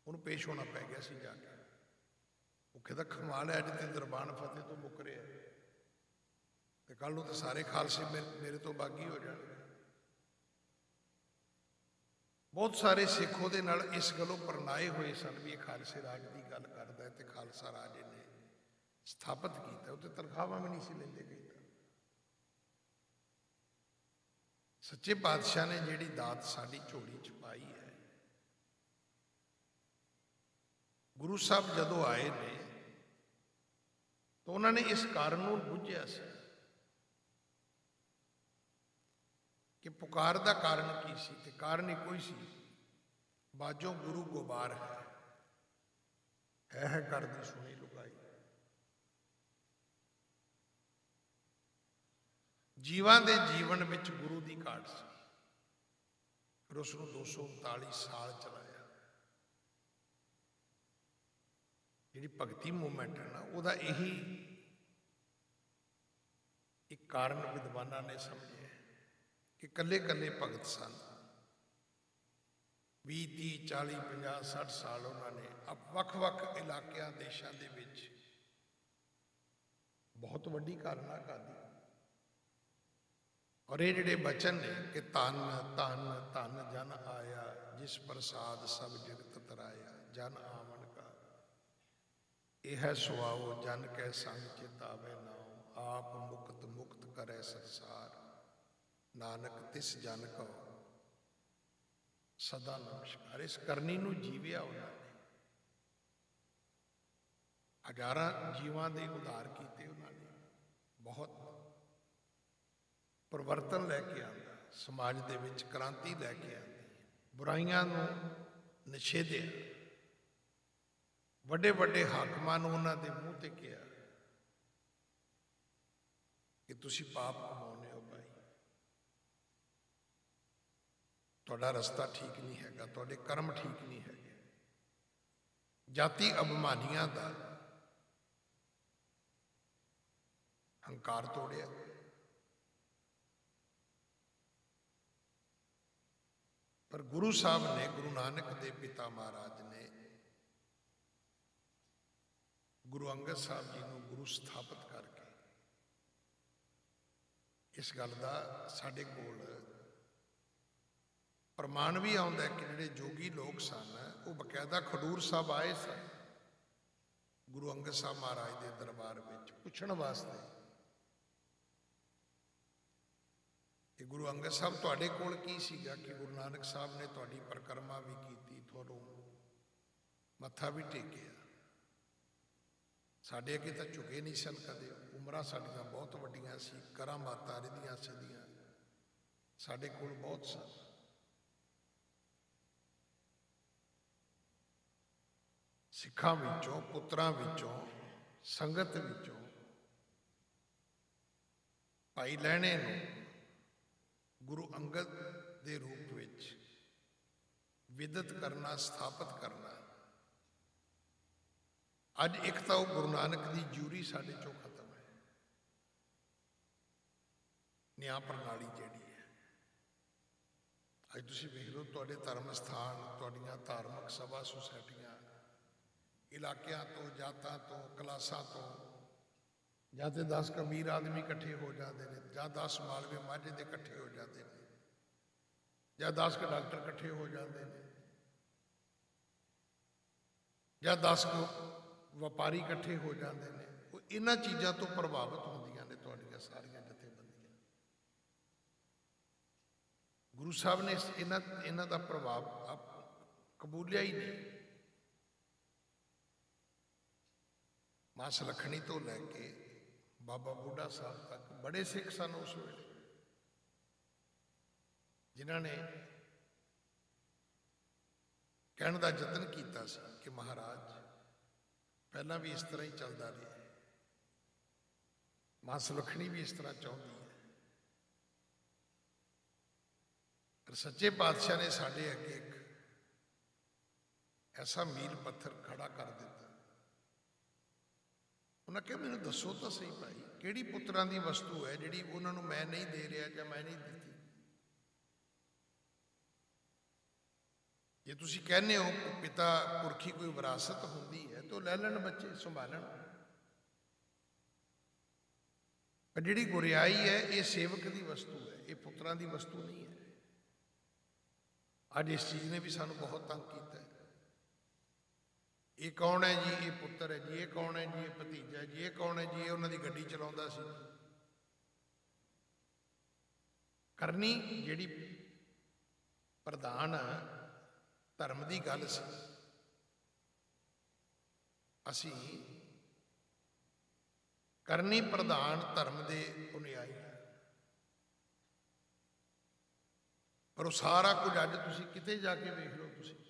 ਉਹਨੂੰ ਪੇਸ਼ ਹੋਣਾ ਪੈ ਗਿਆ ਸੀ ਜਾ ਕੇ। ਉਹ ਕਹਿੰਦਾ ਕਮਾਲ ਹੈ, ਅੱਜ ਤੇ ਦਰਬਾਨ ਫਤਿਹ ਤੋਂ ਮੁੱਕ ਰਿਹਾ ਤੇ ਕੱਲ ਨੂੰ ਤਾਂ ਸਾਰੇ ਖਾਲਸੇ ਮੇਰੇ ਤੋਂ ਬਾਗੀ ਹੋ ਜਾਣਗੇ। ਬਹੁਤ ਸਾਰੇ ਸਿੱਖ ਉਹਦੇ ਨਾਲ ਇਸ ਗੱਲੋਂ ਪਰਨਾਏ ਹੋਏ ਸਨ ਵੀ ਇਹ ਖਾਲਸੇ ਰਾਜ ਦੀ ਗੱਲ ਕਰਦਾ ਹੈ ਤੇ ਖਾਲਸਾ ਰਾਜ ਇਹਨੇ ਸਥਾਪਿਤ ਕੀਤਾ, ਉਹ ਤੇ ਤਨਖਾਹਾਂ ਵੀ ਨਹੀਂ ਸੀ ਲੈਂਦੇ ਗਏ। ਸੱਚੇ ਪਾਤਸ਼ਾਹ ਨੇ ਜਿਹੜੀ ਦਾਤ ਸਾਡੀ ਝੋਲੀ ਚ ਪਾਈ ਹੈ, ਗੁਰੂ ਸਾਹਿਬ ਜਦੋਂ ਆਏ ਨੇ ਤਾਂ ਉਹਨਾਂ ਨੇ ਇਸ ਕਾਰਨ ਨੂੰ ਬੁੱਝਿਆ ਸੀ ਕਿ ਪੁਕਾਰ ਦਾ ਕਾਰਨ ਕੀ ਸੀ, ਤੇ ਕਾਰਨ ਇੱਕੋ ਹੀ ਸੀ, ਬਾਝੋਂ ਗੁਰੂ ਗੋਬਾਰ ਹੈ ਘਰ ਦੀ ਸੁਣੀ ਲੁਕਾਈ। ਜੀਵਾਂ ਦੇ ਜੀਵਨ ਵਿੱਚ ਗੁਰੂ ਦੀ ਘਾਟ ਸੀ, ਫਿਰ ਉਸ ਨੂੰ 239 ਸਾਲ ਚਲਾਇਆ। ਜਿਹੜੀ ਭਗਤੀ ਮੂਵਮੈਂਟ ਹੈ ਨਾ, ਉਹਦਾ ਇਹੀ ਇੱਕ ਕਾਰਨ ਵਿਦਵਾਨਾਂ ਨੇ ਸਮਝਿਆ ਕਿ ਕੱਲੇ ਕੱਲੇ ਭਗਤ ਸਨ। 20, 30, 40, 50, 60 ਸਾਲ ਉਹਨਾਂ ਨੇ ਵੱਖ-ਵੱਖ ਇਲਾਕਿਆਂ ਦੇਸ਼ਾਂ ਦੇ ਵਿੱਚ ਬਹੁਤ ਵੱਡੀ ਕਾਰਨਾ ਕਰਦੀ। ਔਰ ਇਹ ਜਿਹੜੇ ਬਚਨ ਨੇ ਕਿ ਧੰਨ ਧੰਨ ਧੰਨ ਜਨ ਆਇਆ, ਜਿਸ ਪ੍ਰਸਾਦ ਸਭ ਜਗਤ ਤਰਾਇਆ, ਜਨ ਆਵਣ ਕਾ ਇਹ ਹੈ ਸੁਆਓ, ਜਨ ਕੈ ਸੰਗ ਚਿਤਾਵੇ ਨਾਉ, ਆਪ ਮੁਕਤ ਮੁਕਤ ਕਰੈ ਸੰਸਾਰ, ਨਾਨਕ ਤਿਸ ਜਨ ਕੋ ਸਦਾ ਨਮਸਕਾਰ। ਇਸ ਕਰਨੀ ਨੂੰ ਜੀਵਿਆ ਉਹਨਾਂ ਨੇ, ਹਜ਼ਾਰਾਂ ਜੀਵਾਂ ਦੇ ਉਧਾਰ ਕੀਤੇ ਉਹਨਾਂ ਨੇ, ਬਹੁਤ ਪਰਿਵਰਤਨ ਲੈ ਕੇ ਆਉਂਦਾ, ਸਮਾਜ ਦੇ ਵਿੱਚ ਕ੍ਰਾਂਤੀ ਲੈ ਕੇ ਆਉਂਦੀ, ਬੁਰਾਈਆਂ ਨੂੰ ਨਿਸ਼ੇਧਿਆ, ਵੱਡੇ ਵੱਡੇ ਹਾਕਮਾਂ ਨੂੰ ਉਹਨਾਂ ਦੇ ਮੂੰਹ ਤੇ ਕਿਹਾ ਕਿ ਤੁਸੀਂ ਪਾਪ ਕਮਾਉਂਦੇ ਹੋ ਭਾਈ, ਤੁਹਾਡਾ ਰਸਤਾ ਠੀਕ ਨਹੀਂ ਹੈਗਾ, ਤੁਹਾਡੇ ਕਰਮ ਠੀਕ ਨਹੀਂ ਹੈਗੇ। ਜਾਤੀ ਅਭਿਮਾਨੀਆਂ ਦਾ ਹੰਕਾਰ ਤੋੜਿਆ। ਪਰ ਗੁਰੂ ਸਾਹਿਬ ਨੇ, ਗੁਰੂ ਨਾਨਕ ਦੇ ਪਿਤਾ ਮਹਾਰਾਜ ਨੇ ਗੁਰੂ ਅੰਗਦ ਸਾਹਿਬ ਜੀ ਨੂੰ ਗੁਰੂ ਸਥਾਪਿਤ ਕਰਕੇ ਇਸ ਗੱਲ ਦਾ ਸਾਡੇ ਕੋਲ ਪ੍ਰਮਾਣ ਵੀ ਆਉਂਦਾ ਕਿ ਜਿਹੜੇ ਜੋਗੀ ਲੋਕ ਸਨ ਉਹ ਬਕਾਇਦਾ ਖਡੂਰ ਸਾਹਿਬ ਆਏ ਸਨ ਗੁਰੂ ਅੰਗਦ ਸਾਹਿਬ ਮਹਾਰਾਜ ਦੇ ਦਰਬਾਰ ਵਿੱਚ ਪੁੱਛਣ ਵਾਸਤੇ ਕਿ ਗੁਰੂ ਅੰਗਦ ਸਾਹਿਬ ਤੁਹਾਡੇ ਕੋਲ ਕੀ ਸੀਗਾ ਕਿ ਗੁਰੂ ਨਾਨਕ ਸਾਹਿਬ ਨੇ ਤੁਹਾਡੀ ਪਰਿਕਰਮਾ ਵੀ ਕੀਤੀ, ਤੁਹਾਨੂੰ ਮੱਥਾ ਵੀ ਟੇਕਿਆ, ਸਾਡੇ ਅੱਗੇ ਤਾਂ ਝੁਕੇ ਨਹੀਂ ਸਨ ਕਦੇ, ਉਮਰਾਂ ਸਾਡੀਆਂ ਬਹੁਤ ਵੱਡੀਆਂ ਸੀ, ਕਰਾਮਾਤਾਂ ਰਿਧੀਆਂ ਸਿੱਧੀਆਂ ਸਾਡੇ ਕੋਲ ਬਹੁਤ ਸਨ। ਸਿੱਖਾਂ ਵਿੱਚੋਂ, ਪੁੱਤਰਾਂ ਵਿੱਚੋਂ, ਸੰਗਤ ਵਿੱਚੋਂ ਭਾਈ ਲਹਿਣੇ ਨੂੰ ਗੁਰੂ ਅੰਗਦ ਦੇ ਰੂਪ ਵਿੱਚ ਵਿਦਿਤ ਕਰਨਾ, ਸਥਾਪਿਤ ਕਰਨਾ। ਅੱਜ ਇੱਕ ਤਾਂ ਉਹ ਗੁਰੂ ਨਾਨਕ ਦੀ ਜਿਊਰੀ ਸਾਡੇ ਚੋਂ ਖਤਮ ਹੈ, ਨਿਆਂ ਪ੍ਰਣਾਲੀ ਜਿਹੜੀ ਹੈ। ਅੱਜ ਤੁਸੀਂ ਵੇਖ ਲਓ ਤੁਹਾਡੇ ਧਰਮ ਸਥਾਨ, ਤੁਹਾਡੀਆਂ ਧਾਰਮਿਕ ਸਭਾ ਸੁਸਾਇਟੀਆਂ ਇਲਾਕਿਆਂ ਤੋਂ, ਜਾਤਾਂ ਤੋਂ, ਕਲਾਸਾਂ ਤੋਂ, ਜਾਂ ਤੇ 10 ਅਮੀਰ ਆਦਮੀ ਇਕੱਠੇ ਹੋ ਜਾਂਦੇ ਨੇ, ਜਾਂ 10 ਮਾਲਵੇ ਮਾਝੇ ਦੇ ਇਕੱਠੇ ਹੋ ਜਾਂਦੇ ਨੇ, ਜਾਂ 10 ਡਾਕਟਰ ਇਕੱਠੇ ਹੋ ਜਾਂਦੇ ਨੇ, ਜਾਂ 10 ਵਪਾਰੀ ਇਕੱਠੇ ਹੋ ਜਾਂਦੇ ਨੇ। ਉਹ ਇਹਨਾਂ ਚੀਜ਼ਾਂ ਤੋਂ ਪ੍ਰਭਾਵਿਤ ਹੁੰਦੀਆਂ ਨੇ ਤੁਹਾਡੀਆਂ ਸਾਰੀਆਂ ਜਥੇਬੰਦੀਆਂ। ਗੁਰੂ ਸਾਹਿਬ ਨੇ ਇਹਨਾਂ ਦਾ ਪ੍ਰਭਾਵ ਕਬੂਲਿਆ ਹੀ ਨਹੀਂ। ਮਾਂ ਸੁਲੱਖਣੀ ਤੋਂ ਲੈ ਕੇ ਬਾਬਾ ਬੁੱਢਾ ਸਾਹਿਬ ਤੱਕ ਬੜੇ ਸਿੱਖ ਸਨ ਉਸ ਵੇਲੇ, ਜਿਨ੍ਹਾਂ ਨੇ ਕਹਿਣ ਦਾ ਯਤਨ ਕੀਤਾ ਸੀ ਕਿ ਮਹਾਰਾਜ ਪਹਿਲਾਂ ਵੀ ਇਸ ਤਰ੍ਹਾਂ ਹੀ ਚੱਲਦਾ ਰਿਹਾ, ਮਾਂ ਸੁਲੱਖਣੀ ਵੀ ਇਸ ਤਰ੍ਹਾਂ ਚਾਹੁੰਦੀ ਹੈ। ਪਰ ਸੱਚੇ ਪਾਤਸ਼ਾਹ ਨੇ ਸਾਡੇ ਅੱਗੇ ਇੱਕ ਐਸਾ ਮੀਲ ਪੱਥਰ ਖੜਾ ਕਰ ਦਿੱਤਾ। ਉਹਨਾਂ ਕਿਹਾ ਮੈਨੂੰ ਦੱਸੋ ਤਾਂ ਸਹੀ ਭਾਈ, ਕਿਹੜੀ ਪੁੱਤਰਾਂ ਦੀ ਵਸਤੂ ਹੈ ਜਿਹੜੀ ਉਹਨਾਂ ਨੂੰ ਮੈਂ ਨਹੀਂ ਦੇ ਰਿਹਾ ਜਾਂ ਮੈਂ ਨਹੀਂ ਦਿੱਤੀ। ਜੇ ਤੁਸੀਂ ਕਹਿੰਦੇ ਹੋ ਕਿ ਪਿਤਾ ਪੁਰਖੀ ਕੋਈ ਵਿਰਾਸਤ ਹੁੰਦੀ ਹੈ ਤਾਂ ਲੈ ਲੈਣ ਬੱਚੇ, ਸੰਭਾਲਣ। ਪਰ ਜਿਹੜੀ ਗੁਰਿਆਈ ਹੈ ਇਹ ਸੇਵਕ ਦੀ ਵਸਤੂ ਹੈ, ਇਹ ਪੁੱਤਰਾਂ ਦੀ ਵਸਤੂ ਨਹੀਂ ਹੈ। ਅੱਜ ਇਸ ਚੀਜ਼ ਨੇ ਵੀ ਸਾਨੂੰ ਬਹੁਤ ਤੰਗ ਕੀਤਾ ਹੈ। ਇਹ ਕੌਣ ਹੈ ਜੀ? ਇਹ ਪੁੱਤਰ ਹੈ ਜੀ। ਇਹ ਕੌਣ ਹੈ ਜੀ? ਇਹ ਭਤੀਜਾ ਹੈ ਜੀ। ਇਹ ਕੌਣ ਹੈ ਜੀ? ਇਹ ਉਹਨਾਂ ਦੀ ਗੱਡੀ ਚਲਾਉਂਦਾ ਸੀ। ਕਰਨੀ ਜਿਹੜੀ ਪ੍ਰਧਾਨ ਧਰਮ ਦੀ ਗੱਲ ਸੀ, ਅਸੀਂ ਕਰਨੀ ਪ੍ਰਧਾਨ ਧਰਮ ਦੇ ਅਨੁਯਾਈ, ਪਰ ਉਹ ਸਾਰਾ ਕੁਝ ਅੱਜ ਤੁਸੀਂ ਕਿਤੇ ਜਾ ਕੇ ਵੇਖ ਲਓ, ਤੁਸੀਂ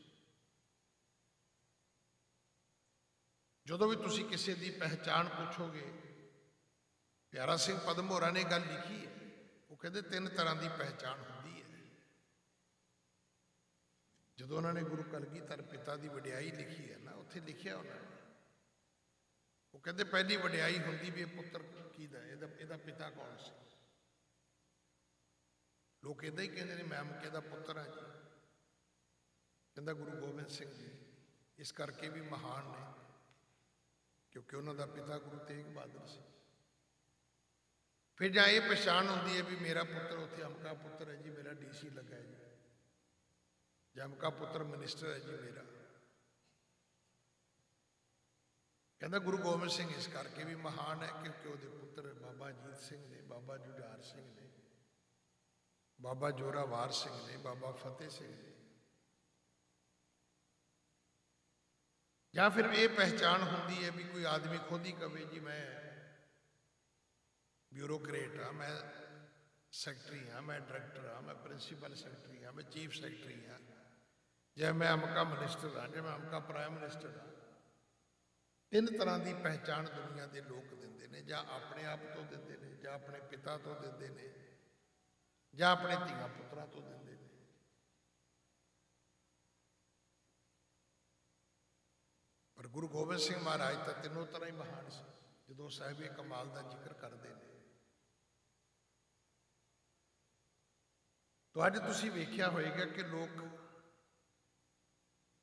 ਜਦੋਂ ਵੀ ਤੁਸੀਂ ਕਿਸੇ ਦੀ ਪਹਿਚਾਣ ਪੁੱਛੋਗੇ, ਪਿਆਰਾ ਸਿੰਘ ਪਦਮ ਹੋਰਾਂ ਨੇ ਗੱਲ ਲਿਖੀ ਹੈ, ਉਹ ਕਹਿੰਦੇ 3 ਤਰ੍ਹਾਂ ਦੀ ਪਹਿਚਾਣ ਹੁੰਦੀ ਹੈ। ਜਦੋਂ ਉਹਨਾਂ ਨੇ ਗੁਰੂ ਕਲਗੀਧਰ ਪਿਤਾ ਦੀ ਵਡਿਆਈ ਲਿਖੀ ਹੈ ਨਾ, ਉੱਥੇ ਲਿਖਿਆ ਉਹਨਾਂ ਨੇ, ਉਹ ਕਹਿੰਦੇ ਪਹਿਲੀ ਵਡਿਆਈ ਹੁੰਦੀ ਵੀ ਇਹ ਪੁੱਤਰ ਕਿਹਦਾ, ਇਹਦਾ ਪਿਤਾ ਕੌਣ ਸੀ। ਲੋਕ ਇੱਦਾਂ ਹੀ ਕਹਿੰਦੇ ਨੇ ਮੈਂ ਅਮਕੇ ਦਾ ਪੁੱਤਰ ਹਾਂ ਜੀ। ਕਹਿੰਦਾ ਗੁਰੂ ਗੋਬਿੰਦ ਸਿੰਘ ਜੀ ਇਸ ਕਰਕੇ ਵੀ ਮਹਾਨ ਨੇ ਕਿਉਂਕਿ ਉਹਨਾਂ ਦਾ ਪਿਤਾ ਗੁਰੂ ਤੇਗ ਬਹਾਦਰ ਸੀ। ਫਿਰ ਜਾਂ ਇਹ ਪਛਾਣ ਹੁੰਦੀ ਹੈ ਵੀ ਮੇਰਾ ਪੁੱਤਰ ਉੱਥੇ ਅਮਕਾ ਪੁੱਤਰ ਹੈ ਜੀ, ਮੇਰਾ DC ਲੱਗਾ ਹੈ ਜੀ, ਜਾਂ ਅਮਕਾ ਪੁੱਤਰ ਮਿਨਿਸਟਰ ਹੈ ਜੀ ਮੇਰਾ। ਕਹਿੰਦਾ ਗੁਰੂ ਗੋਬਿੰਦ ਸਿੰਘ ਇਸ ਕਰਕੇ ਵੀ ਮਹਾਨ ਹੈ ਕਿਉਂਕਿ ਉਹਦੇ ਪੁੱਤਰ ਬਾਬਾ ਅਜੀਤ ਸਿੰਘ ਨੇ, ਬਾਬਾ ਜੁਝਾਰ ਸਿੰਘ ਨੇ, ਬਾਬਾ ਜੋਰਾਵਰ ਸਿੰਘ ਨੇ, ਬਾਬਾ ਫਤਿਹ ਸਿੰਘ ਨੇ। ਜਾਂ ਫਿਰ ਇਹ ਪਹਿਚਾਣ ਹੁੰਦੀ ਹੈ ਵੀ ਕੋਈ ਆਦਮੀ ਖੁਦ ਹੀ ਕਵੇ ਜੀ ਮੈਂ ਬਿਊਰੋਕਰੇਟ ਹਾਂ, ਮੈਂ ਸੈਕਟਰੀ ਹਾਂ, ਮੈਂ ਡਾਇਰੈਕਟਰ ਹਾਂ, ਮੈਂ ਪ੍ਰਿੰਸੀਪਲ ਸੈਕਟਰੀ ਹਾਂ, ਮੈਂ ਚੀਫ ਸੈਕਟਰੀ ਹਾਂ, ਜਾਂ ਮੈਂ ਅਮਕਾ ਮਿਨਿਸਟਰ ਹਾਂ, ਜਾਂ ਮੈਂ ਅਮਕਾ ਪ੍ਰਾਈਮ ਮਿਨਿਸਟਰ ਹਾਂ। 3 ਤਰ੍ਹਾਂ ਦੀ ਪਹਿਚਾਣ ਦੁਨੀਆ ਦੇ ਲੋਕ ਦਿੰਦੇ ਨੇ, ਜਾਂ ਆਪਣੇ ਆਪ ਤੋਂ ਦਿੰਦੇ ਨੇ, ਜਾਂ ਆਪਣੇ ਪਿਤਾ ਤੋਂ ਦਿੰਦੇ ਨੇ, ਜਾਂ ਆਪਣੇ ਧੀਆਂ ਪੁੱਤਰਾਂ ਤੋਂ ਦਿੰਦੇ ਨੇ। ਪਰ ਗੁਰੂ ਗੋਬਿੰਦ ਸਿੰਘ ਮਹਾਰਾਜ ਤਾਂ 3 ਤਰ੍ਹਾਂ ਹੀ ਮਹਾਨ ਸੀ, ਜਦੋਂ ਸਾਹਿਬੇ ਕਮਾਲ ਦਾ ਜ਼ਿਕਰ ਕਰਦੇ ਨੇ। ਤਾਂ ਅੱਜ ਤੁਸੀਂ ਵੇਖਿਆ ਹੋਏਗਾ ਕਿ ਲੋਕ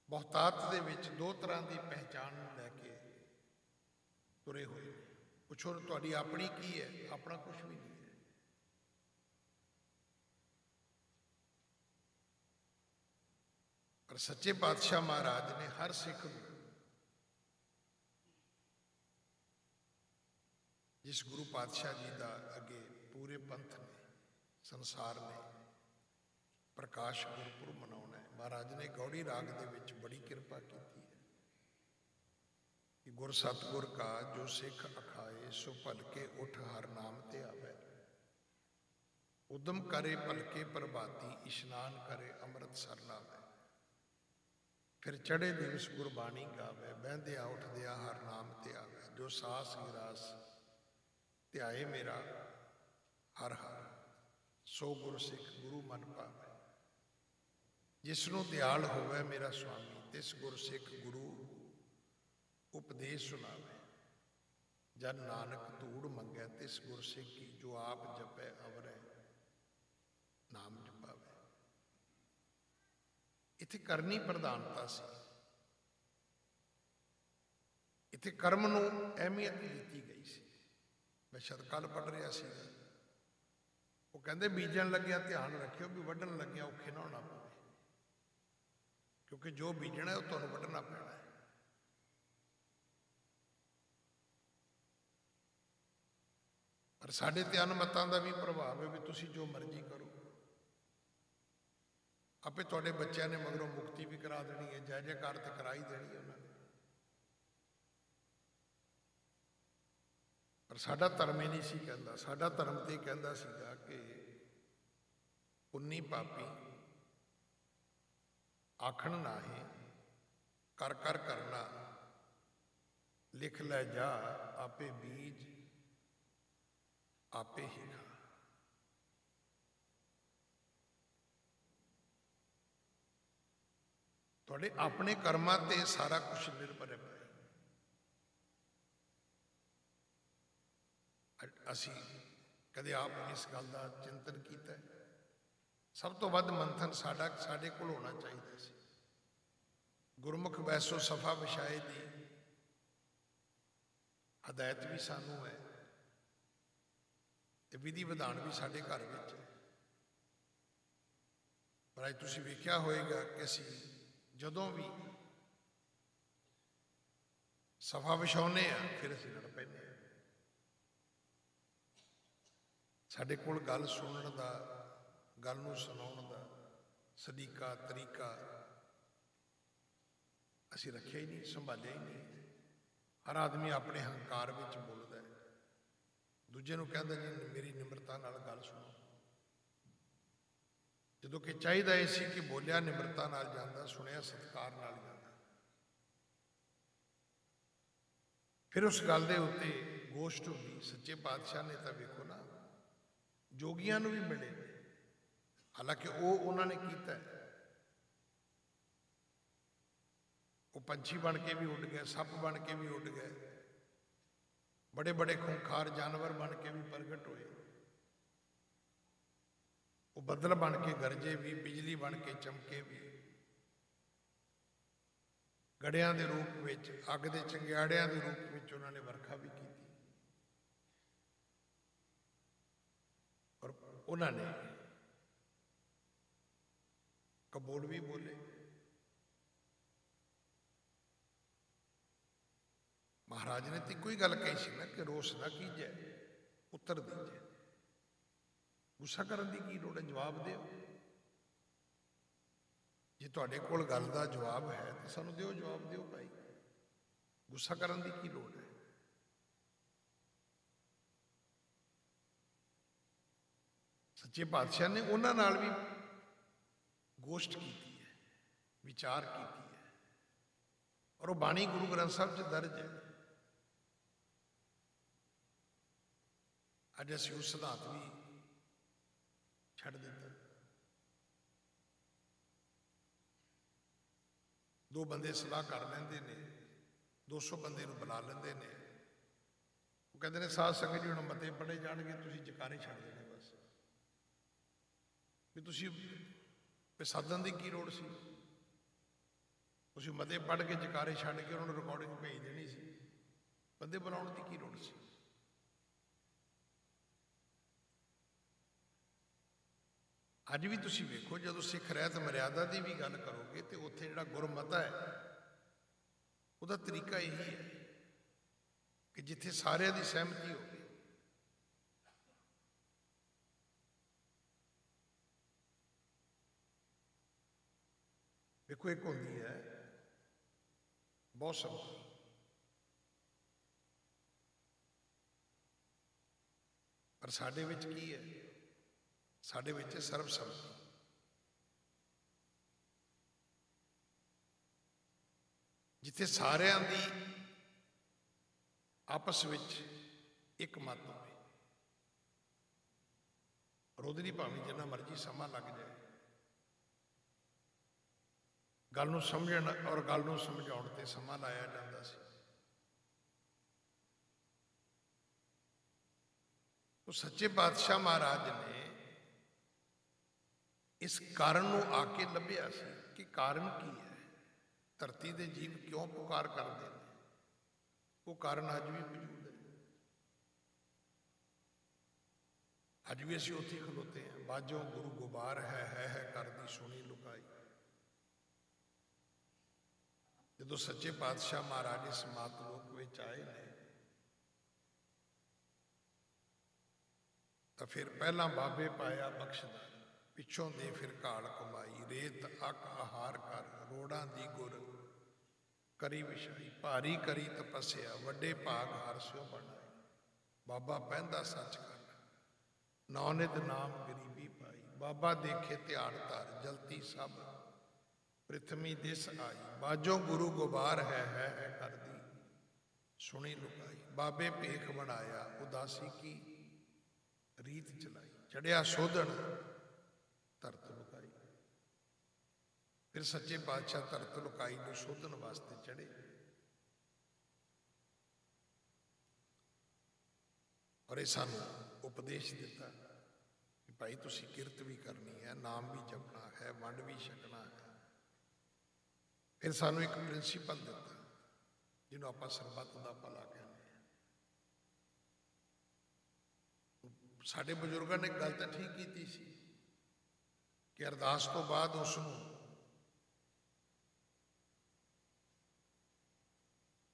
ਬਹੁਤਾਤ ਦੇ ਵਿੱਚ 2 ਤਰ੍ਹਾਂ ਦੀ ਪਹਿਚਾਣ ਨੂੰ ਲੈ ਕੇ ਤੁਰੇ ਹੋਏ ਨੇ। ਪੁੱਛੋ ਤੁਹਾਡੀ ਆਪਣੀ ਕੀ ਹੈ? ਆਪਣਾ ਕੁਝ ਵੀ ਨਹੀਂ ਹੈ। ਪਰ ਸੱਚੇ ਪਾਤਸ਼ਾਹ ਮਹਾਰਾਜ ਨੇ ਹਰ ਸਿੱਖ ਨੂੰ, ਜਿਸ ਗੁਰੂ ਪਾਤਸ਼ਾਹ ਜੀ ਦਾ ਅੱਗੇ ਪੂਰੇ ਪੰਥ ਨੇ, ਸੰਸਾਰ ਨੇ ਪ੍ਰਕਾਸ਼ ਗੁਰਪੁਰਬ ਮਨਾਉਣਾ ਹੈ, ਮਹਾਰਾਜ ਨੇ ਗੌੜੀ ਰਾਗ ਦੇ ਵਿੱਚ ਬੜੀ ਕਿਰਪਾ ਕੀਤੀ ਹੈ ਕਿ ਗੁਰ ਸਤਿਗੁਰ ਕਾ ਜੋ ਸਿੱਖ ਅਖਾਏ ਸੋ ਭਲਕੇ ਉਠ ਹਰ ਨਾਮ ਤੇ ਆਵੇ। ਉਦਮ ਕਰੇ ਭਲਕੇ ਪ੍ਰਭਾਤੀ ਇਸ਼ਨਾਨ ਕਰੇ ਅੰਮ੍ਰਿਤ ਸਰ ਨਾਵੇ। ਫਿਰ ਚੜੇ ਦਿਵਸ ਗੁਰਬਾਣੀ ਗਾਵੇ ਬਹਿੰਦਿਆ ਉੱਠਦਿਆ ਹਰ ਨਾਮ ਤੇ ਆਵੇ। ਜੋ ਸਾਸ ਗਿਰਾਸ ਧਿਆਏ ਮੇਰਾ ਹਰ ਹਰ ਸੋ ਗੁਰ ਸਿੱਖ ਗੁਰੂ ਮਨ ਭਾਵੇ। ਜਿਸ ਨੂੰ ਦਿਆਲ ਹੋਵੇ ਮੇਰਾ ਸੁਆਮੀ ਤਿਸ ਗੁਰ ਸਿੱਖ ਗੁਰੂ ਉਪਦੇਸ਼ ਸੁਣਾਵੇ। ਜਨ ਨਾਨਕ ਧੂੜ ਮੰਗੈ ਤਿਸ ਗੁਰ ਸਿੱਖੀ ਜੋ ਆਪ ਜਪੈ ਅਵਰੈ ਨਾਮ ਜਪਾਵੇ। ਇੱਥੇ ਕਰਨੀ ਪ੍ਰਧਾਨਤਾ ਸੀ, ਇੱਥੇ ਕਰਮ ਨੂੰ ਅਹਿਮੀਅਤ ਦਿੱਤੀ ਗਈ ਸੀ। ਮੈਂ ਸ਼ਾਇਦ ਕੱਲ੍ਹ ਪੜ੍ਹ ਰਿਹਾ ਸੀ, ਉਹ ਕਹਿੰਦੇ ਬੀਜਣ ਲੱਗਿਆ ਧਿਆਨ ਰੱਖਿਓ ਵੀ ਵੱਢਣ ਲੱਗਿਆ ਔਖੇ ਨਾ ਹੋਣਾ ਪਵੇ, ਕਿਉਂਕਿ ਜੋ ਬੀਜਣਾ ਉਹ ਤੁਹਾਨੂੰ ਵੱਢਣਾ ਪੈਣਾ ਹੈ। ਪਰ ਸਾਡੇ ਤੇ ਅਨਮਤਾਂ ਦਾ ਵੀ ਪ੍ਰਭਾਵ ਹੈ ਵੀ ਤੁਸੀਂ ਜੋ ਮਰਜ਼ੀ ਕਰੋ, ਆਪੇ ਤੁਹਾਡੇ ਬੱਚਿਆਂ ਨੇ ਮਗਰੋਂ ਮੁਕਤੀ ਵੀ ਕਰਾ ਦੇਣੀ ਹੈ, ਜੈ ਜੈਕਾਰ ਤੇ ਕਰਾ ਹੀ ਦੇਣੀ ਹੈ ਉਹਨਾਂ ਨੇ। ਪਰ ਸਾਡਾ ਧਰਮ ਇਹ ਨਹੀਂ ਸੀ ਕਹਿੰਦਾ, ਸਾਡਾ ਧਰਮ ਤੇ ਕਹਿੰਦਾ ਸੀਗਾ ਕਿ ਪੁੰਨੀ ਪਾਪੀ ਆਖਣ ਨਾਹੀਂ ਕਰ ਕਰ ਕਰਨਾ ਲਿਖ ਲੈ ਜਾ ਆਪੇ ਬੀਜ ਆਪੇ ਹੀ ਖਾ। ਤੁਹਾਡੇ ਆਪਣੇ ਕਰਮਾਂ ਤੇ ਸਾਰਾ ਕੁਝ ਨਿਰਭਰ ਹੈ। ਅਸੀਂ ਕਦੇ ਆਪ ਇਸ ਗੱਲ ਦਾ ਚਿੰਤਨ ਕੀਤਾ? ਸਭ ਤੋਂ ਵੱਧ ਮੰਥਨ ਸਾਡੇ ਕੋਲ ਹੋਣਾ ਚਾਹੀਦਾ ਸੀ। ਗੁਰਮੁਖ ਵੈਸੋ ਸਫਾ ਵਿਛਾਏ ਦੀ ਹਦਾਇਤ ਵੀ ਸਾਨੂੰ ਹੈ ਤੇ ਵਿਧੀ ਵਿਧਾਨ ਵੀ ਸਾਡੇ ਘਰ ਵਿੱਚ ਹੈ। ਪਰ ਅੱਜ ਤੁਸੀਂ ਵੇਖਿਆ ਹੋਏਗਾ ਕਿ ਅਸੀਂ ਜਦੋਂ ਵੀ ਸਫਾ ਵਿਛਾਉਂਦੇ ਹਾਂ ਫਿਰ ਅਸੀਂ ਲੜ ਪੈਂਦੇ ਹਾਂ। ਸਾਡੇ ਕੋਲ ਗੱਲ ਸੁਣਨ ਦਾ, ਗੱਲ ਨੂੰ ਸੁਣਾਉਣ ਦਾ ਸਲੀਕਾ ਤਰੀਕਾ ਅਸੀਂ ਰੱਖਿਆ ਹੀ ਨਹੀਂ, ਸੰਭਾਲਿਆ ਹੀ ਨਹੀਂ। ਹਰ ਆਦਮੀ ਆਪਣੇ ਹੰਕਾਰ ਵਿੱਚ ਬੋਲਦਾ ਹੈ, ਦੂਜੇ ਨੂੰ ਕਹਿੰਦਾ ਜੀ ਮੇਰੀ ਨਿਮਰਤਾ ਨਾਲ ਗੱਲ ਸੁਣੋ, ਜਦੋਂ ਕਿ ਚਾਹੀਦਾ ਇਹ ਸੀ ਕਿ ਬੋਲਿਆ ਨਿਮਰਤਾ ਨਾਲ ਜਾਂਦਾ, ਸੁਣਿਆ ਸਤਿਕਾਰ ਨਾਲ ਜਾਂਦਾ। ਫਿਰ ਉਸ ਗੱਲ ਦੇ ਉੱਤੇ ਗੋਸ਼ਟ ਹੁੰਦੀ। ਸੱਚੇ ਪਾਤਸ਼ਾਹ ਨੇ ਤਾਂ ਵੇਖੋ ਨਾ ਜੋਗੀਆਂ ਨੂੰ ਵੀ ਮਿਲੇ, ਹਾਲਾਂਕਿ ਉਹਨਾਂ ਨੇ ਕੀਤਾ ਹੈ। ਉਹ ਪੰਛੀ ਬਣ ਕੇ ਵੀ ਉੱਡ ਗਏ, ਸੱਪ ਬਣ ਕੇ ਵੀ ਉੱਡ ਗਏ, बड़े बड़े खूंखार जानवर बन के भी प्रगट होए। वो बदल बन के गरजे भी, बिजली बन के चमके भी, गड़ियां के रूप में, अग के चंगियाड़ियां के रूप में उन्होंने वर्खा भी की और उन्होंने कबोल भी बोले। महाराज ने तो कोई गल कही सी ना कि रोस ना कीजिए, उत्तर दीजिए, गुस्सा करने की लोड़ है, जवाब दो। जे तुहाडे कोल गल दा जवाब है तो सानू दिओ, जवाब दिओ भाई, गुस्सा करने की लोड़ है। सच्चे पातशाह ने उन्हां नाल भी गोष्ठ की है, विचार की है और वो बाणी गुरु ग्रंथ साहब च दर्ज है। अज असीं उस सिद्धांत भी छड्ड दिता। दो बंदे सलाह कर लेंदे ने, 200 बंदे नूं बुला लेंदे ने, वो कहते हैं साध संगत जी हुण मते पढ़े जाणगे, तुसीं जकारे छड्ड देने बस, भी तुसीं साधन की लोड़ सी, तुसीं मते पढ़ के जकारे छड्ड के उन्होंने रिकॉर्डिंग भेज देनी सी, बंदे बुलाउण की लोड़ सी। अज भी तुसीं वेखो, जदों सिख रहत मर्यादा की भी गल करोगे तो उत्थे जिहड़ा गुरमता है उसका तरीका यही है कि जिथे सारिਆਂ की सहमति हो। देखो एक होंदी है बहुत सम्मति, पर साडे विच की है, साडे विच सर्वसम्मति। जिथे सारिਆਂ दी आपस विच एक मत हो, और उहदे लई भावें जिन्ना मर्जी समा लग जाए, गल नूं समझण और गल नूं समझाउण ते समा लाया जांदा सी। तो सच्चे पातशाह महाराज ने इस कारण नूं आके लभ्या सी कि कारण की है, धरती दे जीव क्यों पुकार करते हैं, वो कारण अज भी मौजूद है। अज भी असीं उत्थे खलोते हैं, बाजों गुरु गुबार है करदी सुनी लुकाई। जो सच्चे पातशाह महाराज इस मातलोक विच आए ने तो फिर पहला बाबे पाया बख्शदा, पिछों दे फिर घाल कमाई, रेत अक आहार कर, रोड़ां दी गुर करी विछाई, भारी करी तपस्या, वड्डे भाग हर स्यों बनाए, बाबा पहंदा सच कर, नौनित नाम गरीबी पाई, बाबा देखे ध्यान धर, जलती सब पृथ्वी दिस आई, बाजो गुरु गुबार है कर दी सुनी लुकाई, बाबे भेख बनाया, उदासी की रीत चलाई, चढ़िया सोधन धरत लुकाई। फिर सच्चे पातशाह धरत लुकाई को सोधन वास्ते चढ़े और ये सानू उपदेश दिता कि भाई तुसी किरत भी करनी है, नाम भी जपना है, वंड भी छकना है। फिर सानू एक प्रिंसीपल दिता जिन्हों आप सरबत का भला कहते हैं। साडे बजुर्गों ने गल तो ठीक की सी कि अरदास तो बाद उसनू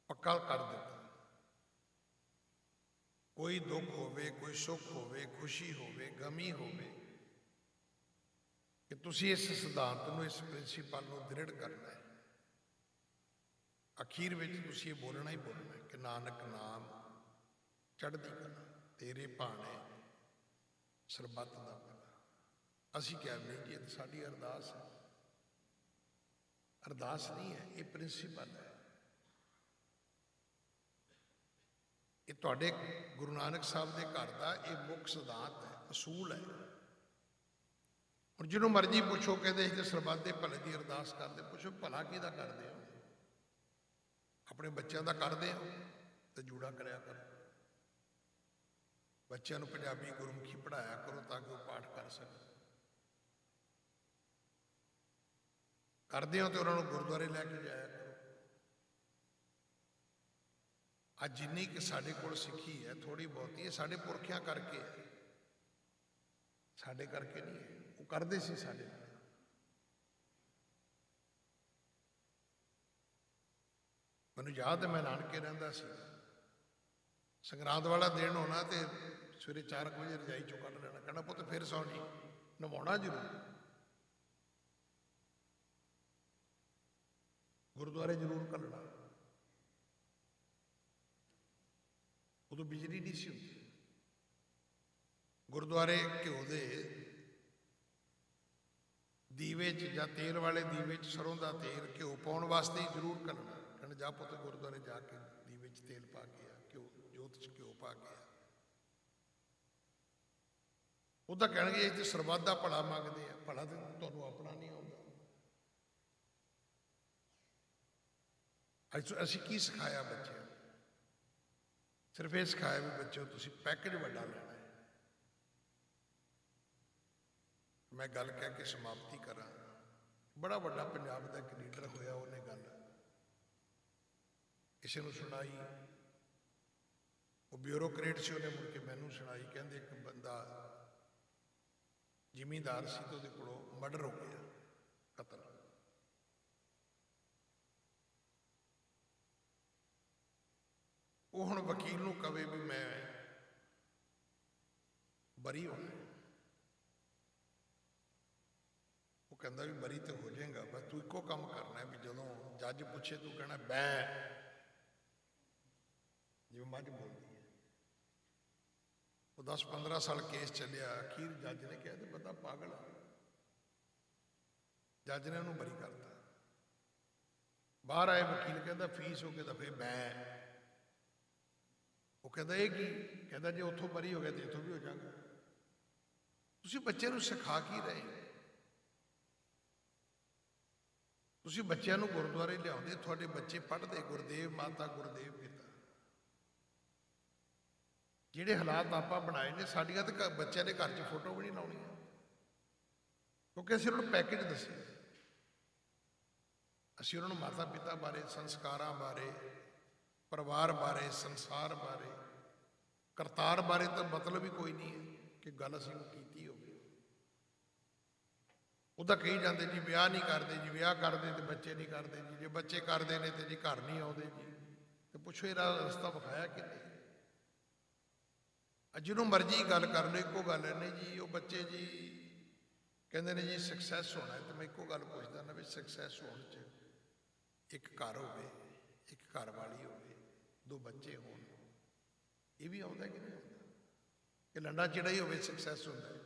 पक्का कर दिता। कोई दुख होवे, कोई सुख होवे, खुशी होवे, गमी होवे, कि तुसी इस सिद्धांत नूं, इस प्रिंसीपल नूं दृढ़ करना है। अखीर में तुसी ये बोलना ही बोलना है कि नानक नाम चढ़दी कला, तेरे भाने सरबत दा भला। असी कहते नहीं जी ये तो साडी अरदास है। अरदास नहीं है, ये प्रिंसीपल है। ये तुहाडे गुरु नानक साहब के घर का ये मुख सिद्धांत है, असूल है। और जिन्हों मर्जी पुछो कहते तो सरबत के भले की अरदास करते, पुछो भला किहदा करदे हो? अपने बच्चों का करते हो तो जूड़ा कराया करो, बच्चों को पंजाबी गुरमुखी पढ़ाया करो ताकि वो पाठ कर सकें। करते हो तो उन्होंने गुरुद्वारे लैके जाया करो। अज जिन्नी कि साढ़े कोल सिक्खी है थोड़ी बहुती है साढ़े पुरखियां करके है, साढ़े करके नहीं है। वो करते सी साढ़े नाल। मैनूं याद है मैं नानके रहिंदा सी, संगरांद वाला दिन होना तो सवेरे 4 बजे रजाई चों कढ लेना, कहना पुत फिर सौ जी, नवाउणा जरूर, गुरुद्वारे जरूर घल्लना। उदों बिजली नहीं सी हुंदी, गुरुद्वारे घ्यो दे दीवे च जां तेल वाले दीवे च सरों का तेल घ्यो पाउण वास्ते ही जरूर घल्लना। कहना जा पुत गुरुद्वारे जाके दीवे च तेल पा के आ, घ्यो जोत च घ्यो पा के आ। वो तो कहणगे ये सरबत का भला मंगते हैं, भला तो तुहानूं अपना नहीं आउंदा। असीं की सिखाया बच्चों? सिर्फ ये सिखाया भी बच्चों तुसीं पैकेज वड्डा लेना है। मैं गल कह के समाप्ति करा। बड़ा वड्डा पंजाब का एक लीडर होया, उन्हें गल किसी को सुनाई, वो ब्यूरोक्रेट से उन्हें मुड़ के मैनू सुनाई। कहते एक बंदा जिमींदार सी तो उहदे कोलों मर्डर हो गया, कतल। वो हुण वकील नूं कहे भी मैं बरी होना, वो कहता भी बरी तो हो जाएगा, बस तू एको काम करना है भी जदों जज पूछे तू कहना बै, जिवें मझ बोलदी है। वो 10-15 साल केस चलिया, अखीर जज ने कहा तो बंदा पागल है, जज ने उन्होंने बरी करता। बाहर आए वकील कहता फीस हो गया, फिर मैं वो कहता ये की, कहता जे उतों बरी हो गया तो इतों भी हो जाएगा। तुसीं बच्चे नूं सिखा की रहे, तुसीं बच्चों नूं गुरुद्वारे लियाउंदे, तुहाडे बच्चे पढ़ते गुरदेव माता गुरदेव पिता। जिहड़े हालात आपां बनाए ने, साडियां ते बच्चों ने घर च फोटो भी नहीं लाउणी, क्योंकि असीं उन्हां नूं पैकेज दस्से। असीं उन्हां नूं माता पिता बारे, संस्कारां बारे, परिवार बारे, संसार बारे, करतार बारे तो मतलब ही कोई नहीं है कि गल असीं कीती होवे। उदा कही जाते जी विआह नहीं करते, जी विआह करते तो बच्चे नहीं करते जी, जे बच्चे करते हैं तो जी घर नहीं आते जी। तो पुछो ये रस्ता विखाया कि नहीं? जिन्हों मर्जी गल कर लो एको गल है नहीं जी। वो बच्चे जी कहते हैं जी सक्सैस होना है, तो मैं एको गल पूछता ना भी सक्सैस होने च एक घर होवे, एक घर वाली होवे, 2 बच्चे हो, ये भी आता कि नहीं आता? कि लंडा चिड़ा ही होवे सक्सैस होता है?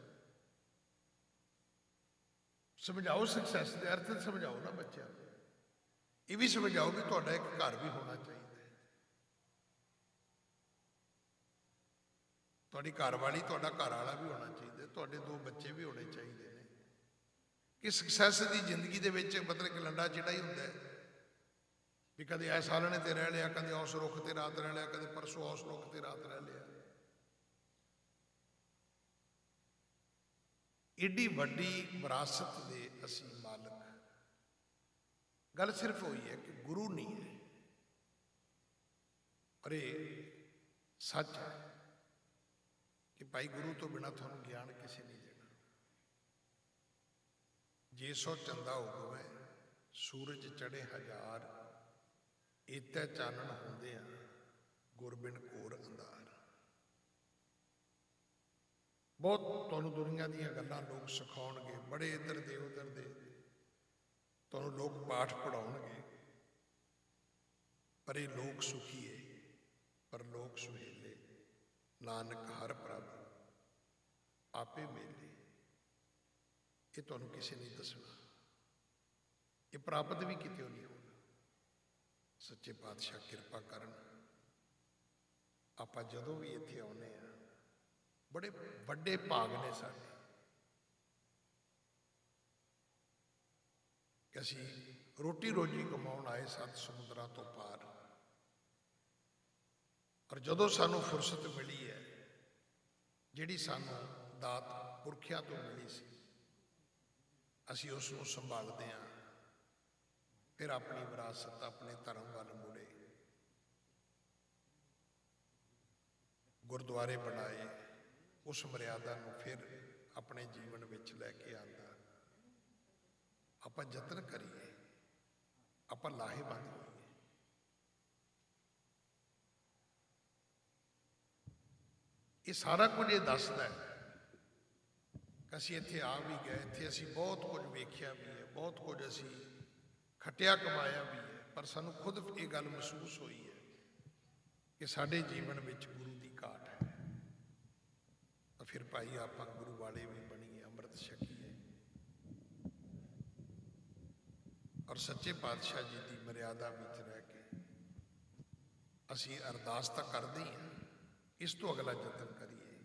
समझाओ सक्सैस के अर्थ समझाओ ना बच्चों, ये भी समझाओ भी तुहाडा एक घर भी होना चाहिए, तुहाडी घरवाली तुहाडा घर वाला भी होना चाहिए, तुहाडे 2 बच्चे भी होने चाहिए ने। कि सक्सैस की जिंदगी दे विच मतलब कि लंडा चिड़ा ही होंदा है भी कदे इस आलणे ते रह लिया, कदे उस रुख ते रात रह लिया, कदे परसों उस रुख ते रात रह लिया। ਏਡੀ ਵੱਡੀ ਵਿਰਾਸਤ ਦੇ ਅਸੀਂ ਮਾਲਕ। ਗੱਲ ਸਿਰਫ ਹੋਈ ਹੈ ਕਿ ਗੁਰੂ ਨਹੀਂ ਹੈ, ਪਰ ਇਹ ਸੱਚ ਹੈ ਕਿ ਭਾਈ ਗੁਰੂ ਤੋਂ ਬਿਨਾਂ ਤੁਹਾਨੂੰ ਗਿਆਨ ਕਿਸੇ ਨਹੀਂ ਦੇਣਾ। ਜੇ ਸੋ ਚੰਦਾ ਉਗਵੇ ਸੂਰਜ ਚੜੇ ਹਜ਼ਾਰ, ਏਤੇ ਚਾਨਣ ਹੁੰਦੇ ਆ ਗੁਰਬਿਨ ਘੋਰ ਅੰਧਾਰ। ਬਹੁਤ ਤੁਹਾਨੂੰ ਦੁਨੀਆ ਦੀਆਂ ਗੱਲਾਂ ਲੋਕ ਸਿਖਾਉਣਗੇ, ਬੜੇ ਇੱਧਰ ਦੇ ਉੱਧਰ ਦੇ ਤੁਹਾਨੂੰ ਲੋਕ ਪਾਠ ਪੜ੍ਹਾਉਣਗੇ, ਪਰ ਇਹ ਲੋਕ ਸੁਖੀਏ ਪਰ ਲੋਕ ਸੁਹੇਲੇ, ਨਾਨਕ ਹਰ ਪ੍ਰਭ ਆਪੇ ਮੇਲੇ। ਇਹ ਤੁਹਾਨੂੰ ਕਿਸੇ ਨੇ ਦੱਸਣਾ, ਇਹ ਪ੍ਰਾਪਤ ਵੀ ਕਿਤੇ ਨਹੀਂ ਹੋਣਾ। ਸੱਚੇ ਪਾਤਸ਼ਾਹ ਕਿਰਪਾ ਕਰਨ, ਆਪਾਂ ਜਦੋਂ ਵੀ ਇੱਥੇ ਆਉਂਦੇ ਹਾਂ ਬੜੇ ਵੱਡੇ ਭਾਗ ਨੇ ਸਾਡੇ ਕਿ ਅਸੀਂ ਰੋਟੀ ਰੋਜੀ ਕਮਾਉਣ ਆਏ 7 ਸਮੁੰਦਰਾਂ ਤੋਂ ਪਾਰ। ਔਰ ਜਦੋਂ ਸਾਨੂੰ ਫੁਰਸਤ ਮਿਲੀ ਹੈ, ਜਿਹੜੀ ਸਾਨੂੰ ਦਾਤ ਪੁਰਖਿਆਂ ਤੋਂ ਮਿਲੀ ਸੀ, ਅਸੀਂ ਉਸ ਨੂੰ ਸੰਭਾਲਦੇ ਹਾਂ। ਫਿਰ ਆਪਣੀ ਵਿਰਾਸਤ, ਆਪਣੇ ਧਰਮ ਵੱਲ ਮੁੜੇ, ਗੁਰਦੁਆਰੇ ਬਣਾਏ, ਉਸ ਮਰਿਆਦਾ ਨੂੰ ਫਿਰ ਆਪਣੇ ਜੀਵਨ ਵਿੱਚ ਲੈ ਕੇ ਆਂਦਾ। ਆਪਾਂ ਯਤਨ ਕਰੀਏ, ਆਪਾਂ ਲਾਹੇਵੰਦ ਹੋਈਏ। ਇਹ ਸਾਰਾ ਕੁਝ ਇਹ ਦੱਸਦਾ ਹੈ ਕਿ ਅਸੀਂ ਇੱਥੇ ਆ ਵੀ ਗਏ, ਇੱਥੇ ਅਸੀਂ ਬਹੁਤ ਕੁਝ ਵੇਖਿਆ ਵੀ ਹੈ, ਬਹੁਤ ਕੁਝ ਅਸੀਂ ਖੱਟਿਆ ਕਮਾਇਆ ਵੀ ਹੈ, ਪਰ ਸਾਨੂੰ ਖੁਦ ਇਹ ਗੱਲ ਮਹਿਸੂਸ ਹੋਈ ਹੈ ਕਿ ਸਾਡੇ ਜੀਵਨ ਵਿੱਚ ਗੁਰੂ ਦੀ ਘਾਟ ਹੈ। ਤਾਂ ਫਿਰ ਭਾਈ ਆਪਾਂ ਗੁਰੂ ਵਾਲੇ ਵੀ ਬਣੀਏ, ਅੰਮ੍ਰਿਤ ਛਕੀਏ, ਔਰ ਸੱਚੇ ਪਾਤਸ਼ਾਹ ਜੀ ਦੀ ਮਰਿਆਦਾ ਵਿੱਚ ਰਹਿ ਕੇ ਅਸੀਂ ਅਰਦਾਸ ਤਾਂ ਕਰਦੇ ਹੀ ਹਾਂ, ਇਸ ਤੋਂ ਅਗਲਾ ਯਤਨ ਕਰੀਏ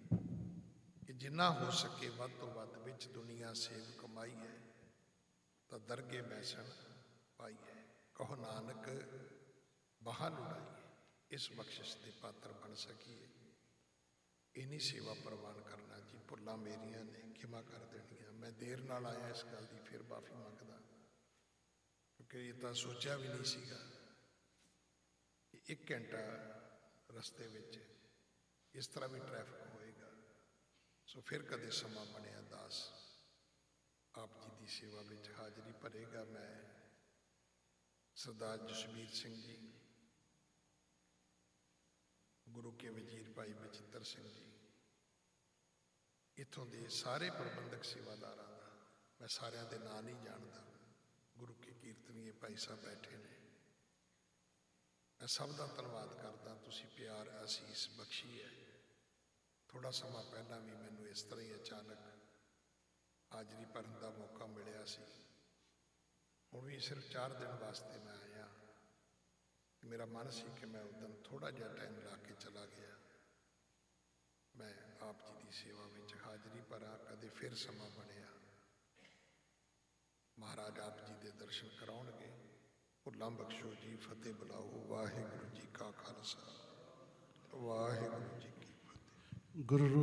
ਕਿ ਜਿੰਨਾ ਹੋ ਸਕੇ ਵੱਧ ਤੋਂ ਵੱਧ ਵਿੱਚ ਦੁਨੀਆ ਸੇਵ ਕਮਾਈ ਹੈ, ਤਾਂ ਦਰਗੇ ਬੈਸਣ ਪਾਈ ਹੈ। ਕਹੋ ਨਾਨਕ ਬਾਹਾਂ ਲੁੜਾਈਏ, ਇਸ ਬਖਸ਼ਿਸ਼ ਦੇ ਪਾਤਰ ਬਣ ਸਕੀਏ। ਇੰਨੀ ਸੇਵਾ ਪ੍ਰਵਾਨ ਕਰਨਾ ਜੀ। ਭੁੱਲਾਂ ਮੇਰੀਆਂ ਨੇ, ਖਿਮਾ ਕਰ ਦੇਣੀਆਂ। ਮੈਂ ਦੇਰ ਨਾਲ ਆਇਆ, ਇਸ ਗੱਲ ਦੀ ਫਿਰ ਮਾਫੀ ਮੰਗਦਾ, ਕਿਉਂਕਿ ਇਹ ਤਾਂ ਸੋਚਿਆ ਵੀ ਨਹੀਂ ਸੀਗਾ ਕਿ 1 ਘੰਟਾ ਰਸਤੇ ਵਿੱਚ ਇਸ ਤਰ੍ਹਾਂ ਵੀ ਟ੍ਰੈਫਿਕ ਹੋਏਗਾ। ਸੋ ਫਿਰ ਕਦੇ ਸਮਾਂ ਬਣਿਆ ਦਾਸ ਆਪ ਜੀ ਦੀ ਸੇਵਾ ਵਿੱਚ ਹਾਜ਼ਰੀ ਭਰੇਗਾ। ਮੈਂ ਸਰਦਾਰ ਜਸਵੀਰ ਸਿੰਘ ਜੀ, ਗੁਰੂ ਕੇ ਵਜ਼ੀਰ ਭਾਈ ਬਚਿੱਤਰ ਸਿੰਘ ਜੀ, ਇੱਥੋਂ ਦੇ ਸਾਰੇ ਪ੍ਰਬੰਧਕ ਸੇਵਾਦਾਰਾਂ ਦਾ ਮੈਂ ਸਾਰਿਆਂ ਦੇ ਨਾਂ ਨਹੀਂ ਜਾਣਦਾ। ਗੁਰੂ ਕੇ ਕੀਰਤਨੀਏ ਭਾਈ ਸਾਹਿਬ ਬੈਠੇ ਨੇ, ਮੈਂ ਸਭ ਦਾ ਧੰਨਵਾਦ ਕਰਦਾ। ਤੁਸੀਂ ਪਿਆਰ ਅਸੀਸ ਬਖਸ਼ੀ ਹੈ। ਥੋੜ੍ਹਾ ਸਮਾਂ ਪਹਿਲਾਂ ਵੀ ਮੈਨੂੰ ਇਸ ਤਰ੍ਹਾਂ ਹੀ ਅਚਾਨਕ ਹਾਜ਼ਰੀ ਭਰਨ ਦਾ ਮੌਕਾ ਮਿਲਿਆ ਸੀ। ਹੁਣ ਵੀ ਸਿਰਫ 4 ਦਿਨ ਵਾਸਤੇ ਮੈਂ ਆਇਆ। ਮੇਰਾ ਮਨ ਸੀ ਕਿ ਮੈਂ ਉਦੋਂ ਥੋੜ੍ਹਾ ਜਿਹਾ ਟਾਈਮ ਲਾ ਕੇ ਚਲਾ ਗਿਆ। ਮੈਂ ਆਪ ਜੀ ਦੀ ਸੇਵਾ ਵਿੱਚ ਹਾਜ਼ਰੀ ਭਰਾਂ, ਕਦੇ ਫਿਰ ਸਮਾਂ ਬਣਿਆ। ਮਹਾਰਾਜ ਆਪ ਜੀ ਦੇ ਦਰਸ਼ਨ ਕਰਾਉਣਗੇ। ਭੁੱਲਾਂ ਬਖਸ਼ੋ ਜੀ, ਫਤਿਹ ਬੁਲਾਓ। ਵਾਹਿਗੁਰੂ ਜੀ ਕਾ ਖਾਲਸਾ, ਵਾਹਿਗੁਰੂ ਜੀ ਕੀ ਫਤਿਹ। ਗੁਰੂ